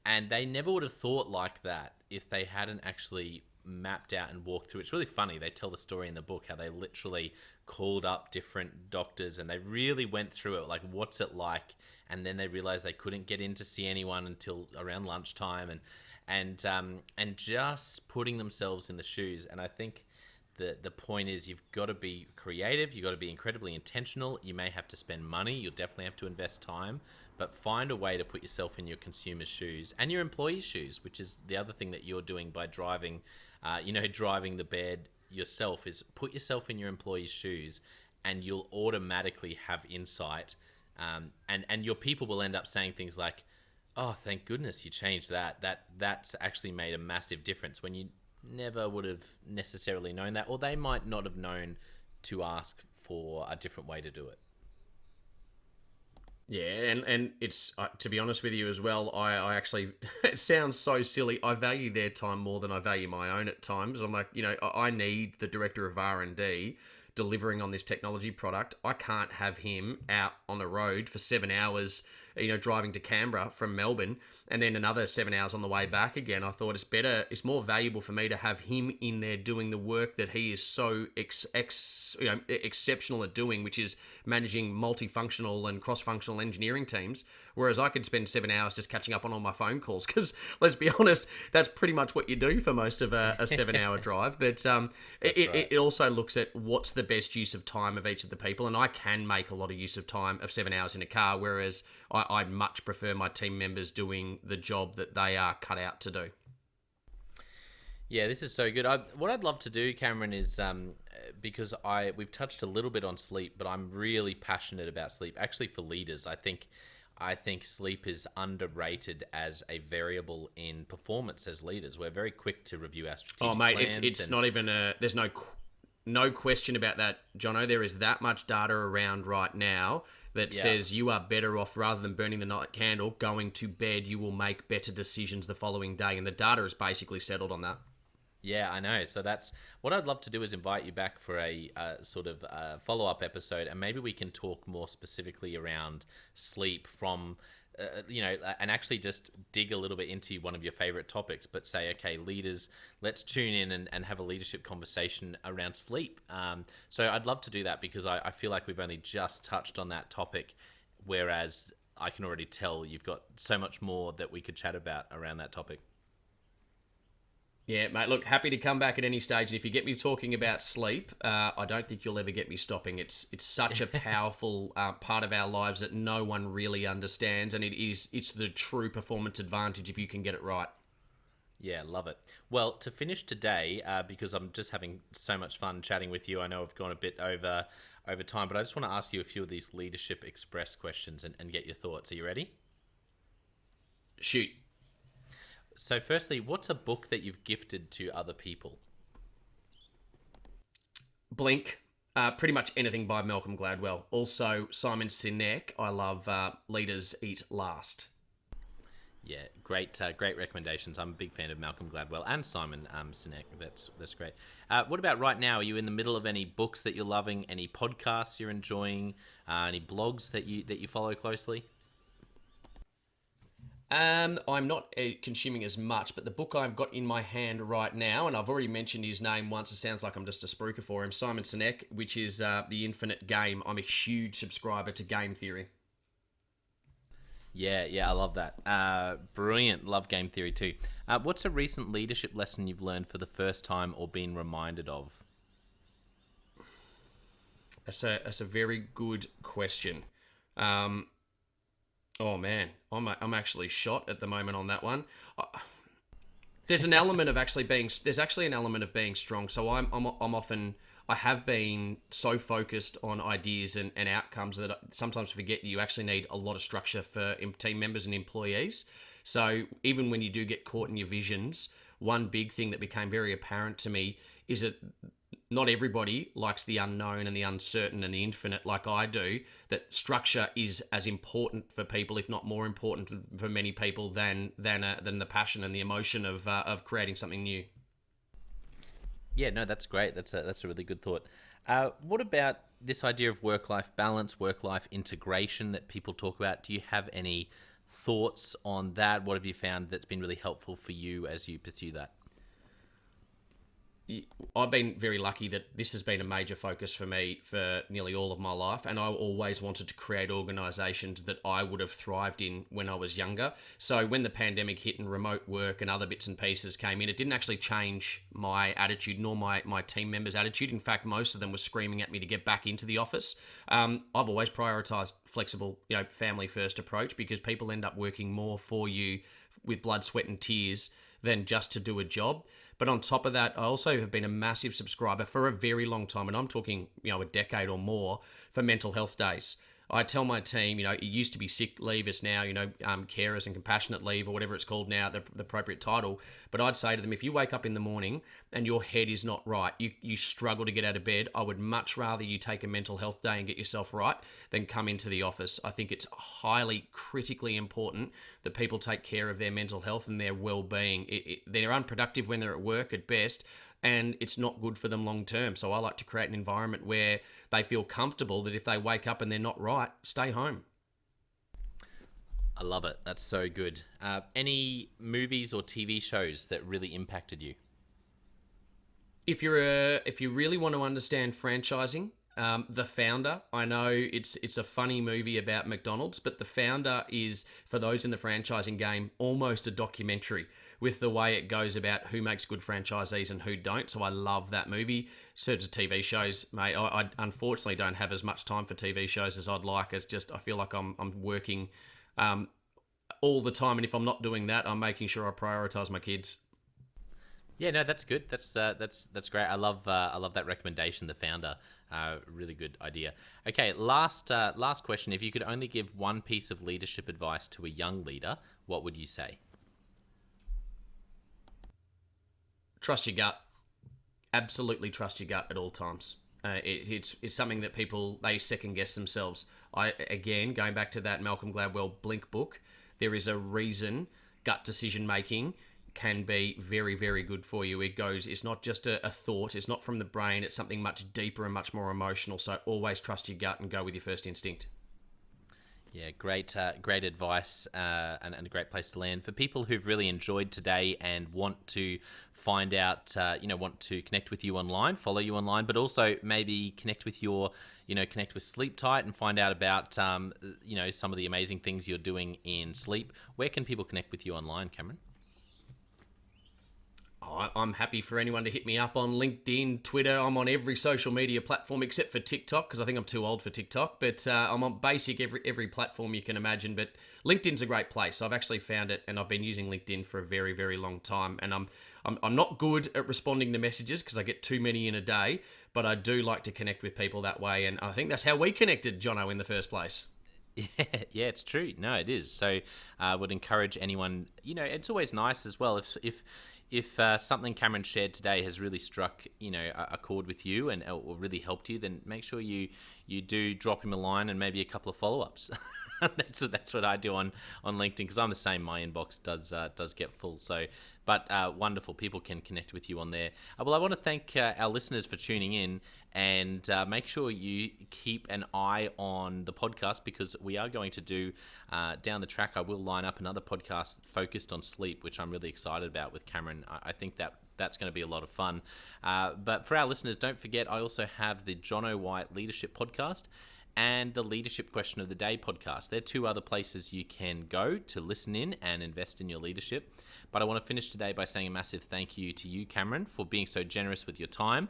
And they never would have thought like that if they hadn't actually mapped out and walked through. It's really funny. They tell the story in the book how they literally called up different doctors and they really went through it, like, what's it like? And then they realized they couldn't get in to see anyone until around lunchtime, and just putting themselves in the shoes. And I think the point is, you've got to be creative, you've got to be incredibly intentional. You may have to spend money, you'll definitely have to invest time, but find a way to put yourself in your consumer's shoes and your employees' shoes, which is the other thing that you're doing by driving the bed yourself, is put yourself in your employees' shoes, and you'll automatically have insight. And your people will end up saying things like, oh, thank goodness you changed that. That's actually made a massive difference, when you never would have necessarily known that, or they might not have known to ask for a different way to do it. Yeah, and it's, to be honest with you as well, I actually, it sounds so silly, I value their time more than I value my own at times. I'm like, I need the director of R&D delivering on this technology product. I can't have him out on the road for 7 hours driving to Canberra from Melbourne, and then another 7 hours on the way back again. I thought it's more valuable for me to have him in there doing the work that he is so exceptional at doing, which is managing multifunctional and cross-functional engineering teams. Whereas I could spend 7 hours just catching up on all my phone calls, because let's be honest, that's pretty much what you do for most of a 7 hour drive. But it also looks at what's the best use of time of each of the people. And I can make a lot of use of time of 7 hours in a car, whereas I'd much prefer my team members doing the job that they are cut out to do. Yeah, this is so good. What I'd love to do, Cameron, is because we've touched a little bit on sleep, but I'm really passionate about sleep. Actually, for leaders, I think sleep is underrated as a variable in performance as leaders. We're very quick to review our strategic plans. Oh, mate, it's not even there's no question about that, Jono. There is that much data around right now that says you are better off, rather than burning the night candle, going to bed. You will make better decisions the following day, and the data is basically settled on that. Yeah, I know. So that's what I'd love to do, is invite you back for a sort of follow-up episode, and maybe we can talk more specifically around sleep from, and actually just dig a little bit into one of your favorite topics, but say, okay, leaders, let's tune in and have a leadership conversation around sleep. So I'd love to do that, because I feel like we've only just touched on that topic, whereas I can already tell you've got so much more that we could chat about around that topic. Yeah, mate, look, happy to come back at any stage. And if you get me talking about sleep, I don't think you'll ever get me stopping. It's such a powerful part of our lives that no one really understands. And it's the true performance advantage if you can get it right. Yeah, love it. Well, to finish today, because I'm just having so much fun chatting with you, I know I've gone a bit over time, but I just want to ask you a few of these Leadership Express questions and get your thoughts. Are you ready? Shoot. So firstly, what's a book that you've gifted to other people? Blink. Pretty much anything by Malcolm Gladwell. Also, Simon Sinek. I love Leaders Eat Last. Yeah, great recommendations. I'm a big fan of Malcolm Gladwell and Simon Sinek. That's great. What about right now? Are you in the middle of any books that you're loving? Any podcasts you're enjoying? Any blogs that you follow closely? I'm not consuming as much, but the book I've got in my hand right now, and I've already mentioned his name once, it sounds like I'm just a spruiker for him, Simon Sinek, which is The Infinite Game. I'm a huge subscriber to game theory. Yeah, I love that. Brilliant. Love game theory too. What's a recent leadership lesson you've learned for the first time or been reminded of? That's a very good question. Oh man, I'm actually shot at the moment on that one. There's an element of there's actually an element of being strong. So I have been so focused on ideas and outcomes that I sometimes forget that you actually need a lot of structure for team members and employees. So even when you do get caught in your visions, one big thing that became very apparent to me is that not everybody likes the unknown and the uncertain and the infinite like I do, that structure is as important for people, if not more important for many people than the passion and the emotion of creating something new. Yeah, no, that's great. That's a really good thought. What about this idea of work-life balance, work-life integration that people talk about? Do you have any thoughts on that? What have you found that's been really helpful for you as you pursue that? I've been very lucky that this has been a major focus for me for nearly all of my life, and I always wanted to create organisations that I would have thrived in when I was younger. So when the pandemic hit and remote work and other bits and pieces came in, it didn't actually change my attitude nor my team members' attitude. In fact, most of them were screaming at me to get back into the office. I've always prioritised flexible, family first approach, because people end up working more for you with blood, sweat and tears than just to do a job. But on top of that, I also have been a massive subscriber for a very long time, and I'm talking, a decade or more, for mental health days. I tell my team, it used to be sick leave, it's now, carers and compassionate leave, or whatever it's called now, the appropriate title. But I'd say to them, if you wake up in the morning and your head is not right, you struggle to get out of bed, I would much rather you take a mental health day and get yourself right than come into the office. I think it's highly critically important that people take care of their mental health and their well-being. They're unproductive when they're at work at best, and it's not good for them long term. So I like to create an environment where they feel comfortable that if they wake up and they're not right, stay home. I love it. That's so good. Any movies or TV shows that really impacted you? If you really want to understand franchising, The Founder. I know it's a funny movie about McDonald's, but The Founder is, for those in the franchising game, almost a documentary with the way it goes about who makes good franchisees and who don't. So I love that movie. So to TV shows, mate, I unfortunately don't have as much time for TV shows as I'd like. It's just I feel like I'm working all the time, and if I'm not doing that, I'm making sure I prioritize my kids. Yeah, no, that's good. That's great. I love that recommendation. The Founder, really good idea. Okay, last question. If you could only give one piece of leadership advice to a young leader, what would you say? Trust your gut. Absolutely trust your gut at all times. It's something that people, they second guess themselves. Again, going back to that Malcolm Gladwell Blink book, there is a reason gut decision making can be very, very good for you. It's not just a thought, it's not from the brain, it's something much deeper and much more emotional. So always trust your gut and go with your first instinct. Yeah, great advice, and a great place to land for people who've really enjoyed today and want to find out, want to connect with you online, follow you online, but also maybe connect with connect with Sleeptite and find out about, some of the amazing things you're doing in sleep. Where can people connect with you online, Cameron? I'm happy for anyone to hit me up on LinkedIn, Twitter. I'm on every social media platform except for TikTok because I think I'm too old for TikTok. But I'm on basic every platform you can imagine. But LinkedIn's a great place. I've actually found it, and I've been using LinkedIn for a very, very long time. And I'm not good at responding to messages because I get too many in a day. But I do like to connect with people that way, and I think that's how we connected, Jono, in the first place. Yeah, it's true. No, it is. So I would encourage anyone. It's always nice as well if something Cameron shared today has really struck a chord with you and or really helped you, then make sure you do drop him a line and maybe a couple of follow-ups. that's what I do on LinkedIn, because I'm the same. My inbox does get full. So, but wonderful, people can connect with you on there. Well, I want to thank our listeners for tuning in, and make sure you keep an eye on the podcast, because we are going to do down the track. I will line up another podcast focused on sleep, which I'm really excited about with Cameron. I think that's going to be a lot of fun. But for our listeners, don't forget, I also have the Jono White Leadership Podcast and the Leadership Question of the Day podcast. They're two other places you can go to listen in and invest in your leadership. But I want to finish today by saying a massive thank you to you, Cameron, for being so generous with your time,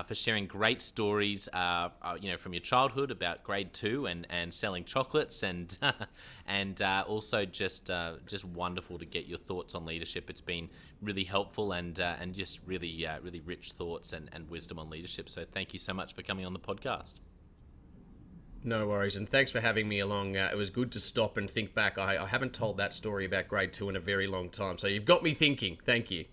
for sharing great stories, from your childhood about grade 2 and selling chocolates, and and also just wonderful to get your thoughts on leadership. It's been really helpful and just really rich thoughts and wisdom on leadership. So thank you so much for coming on the podcast. No worries, and thanks for having me along. It was good to stop and think back. I haven't told that story about grade 2 in a very long time, so you've got me thinking. Thank you.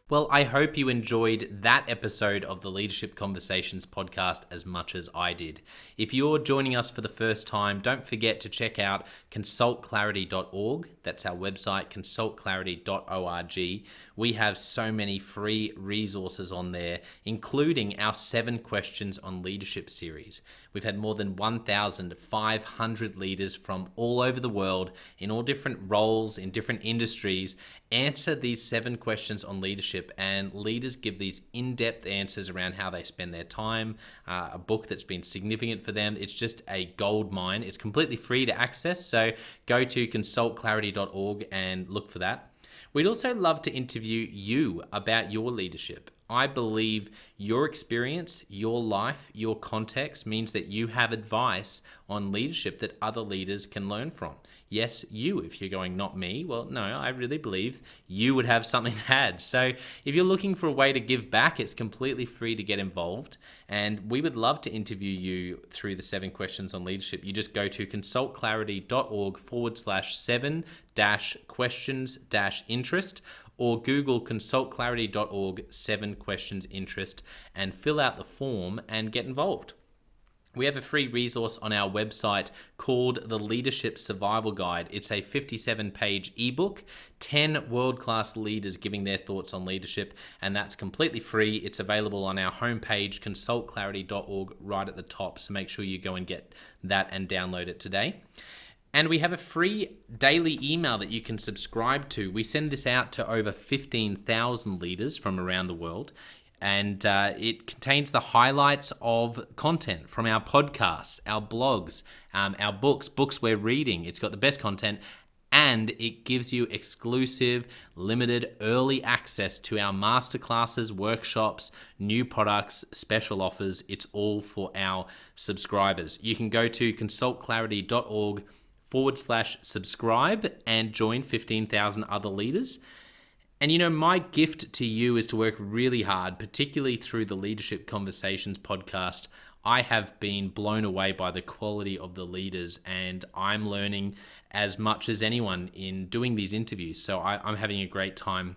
Well, I hope you enjoyed that episode of the Leadership Conversations podcast as much as I did. If you're joining us for the first time, don't forget to check out consultclarity.org. That's our website, consultclarity.org. We have so many free resources on there, including our 7 Questions on Leadership series. We've had more than 1,500 leaders from all over the world in all different roles, in different industries, answer these 7 questions on leadership, and leaders give these in-depth answers around how they spend their time, a book that's been significant for them. It's just a gold mine. It's completely free to access, so go to consultclarity.org and look for that. We'd also love to interview you about your leadership. I believe your experience, your life, your context means that you have advice on leadership that other leaders can learn from. Yes, you, if you're going, not me. Well, no, I really believe you would have something to add. So if you're looking for a way to give back, it's completely free to get involved. And we would love to interview you through the 7 Questions on Leadership. You just go to consultclarity.org/7-questions-interest, or Google consultclarity.org 7 questions interest and fill out the form and get involved. We have a free resource on our website called the Leadership Survival Guide. It's a 57-page ebook, 10 world-class leaders giving their thoughts on leadership, and that's completely free. It's available on our homepage, consultclarity.org, right at the top, so make sure you go and get that and download it today. And we have a free daily email that you can subscribe to. We send this out to over 15,000 leaders from around the world. And it contains the highlights of content from our podcasts, our blogs, our books we're reading. It's got the best content, and it gives you exclusive, limited, early access to our masterclasses, workshops, new products, special offers. It's all for our subscribers. You can go to consultclarity.org/subscribe and join 15,000 other leaders. And my gift to you is to work really hard, particularly through the Leadership Conversations podcast. I have been blown away by the quality of the leaders, and I'm learning as much as anyone in doing these interviews. So I'm having a great time.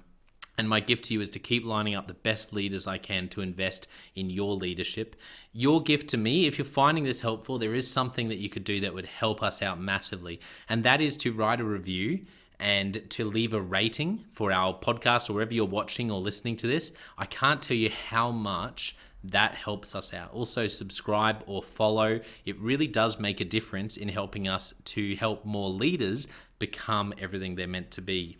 And my gift to you is to keep lining up the best leaders I can to invest in your leadership. Your gift to me, if you're finding this helpful, there is something that you could do that would help us out massively. And that is to write a review and to leave a rating for our podcast or wherever you're watching or listening to this. I can't tell you how much that helps us out. Also, subscribe or follow. It really does make a difference in helping us to help more leaders become everything they're meant to be.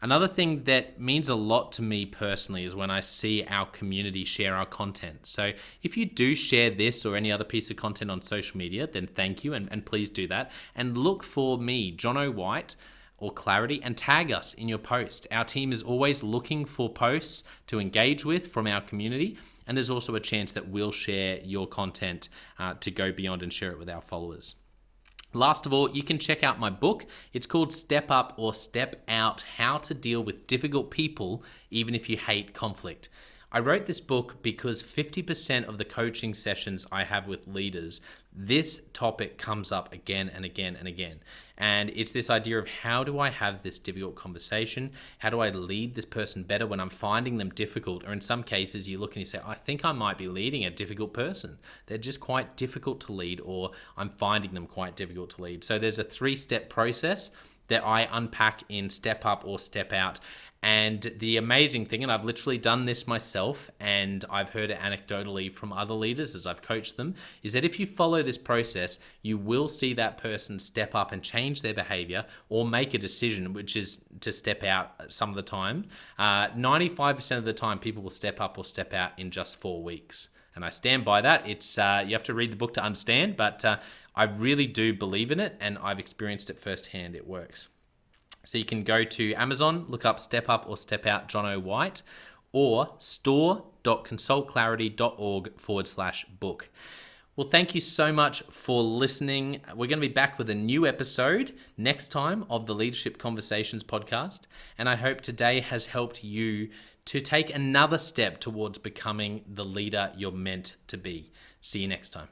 Another thing that means a lot to me personally is when I see our community share our content. So if you do share this or any other piece of content on social media, then thank you, and please do that. And look for me, Jono White, or Clarity, and tag us in your post. Our team is always looking for posts to engage with from our community, and there's also a chance that we'll share your content to go beyond and share it with our followers. Last of all, you can check out my book. It's called Step Up or Step Out: How to Deal with Difficult People Even If You Hate Conflict. I wrote this book because 50% of the coaching sessions I have with leaders, this topic comes up again and again and again. And it's this idea of, how do I have this difficult conversation? How do I lead this person better when I'm finding them difficult? Or in some cases, you look and you say, I think I might be leading a difficult person. They're just quite difficult to lead, or I'm finding them quite difficult to lead. So there's a 3-step process that I unpack in Step Up or Step Out. And the amazing thing, and I've literally done this myself, and I've heard it anecdotally from other leaders as I've coached them, is that if you follow this process, you will see that person step up and change their behavior or make a decision, which is to step out some of the time. 95% of the time, people will step up or step out in just 4 weeks. And I stand by that. It's you have to read the book to understand, but I really do believe in it, and I've experienced it firsthand. It works. So you can go to Amazon, look up Step Up or Step Out Jono White, or store.consultclarity.org/book. Well, thank you so much for listening. We're going to be back with a new episode next time of the Leadership Conversations podcast. And I hope today has helped you to take another step towards becoming the leader you're meant to be. See you next time.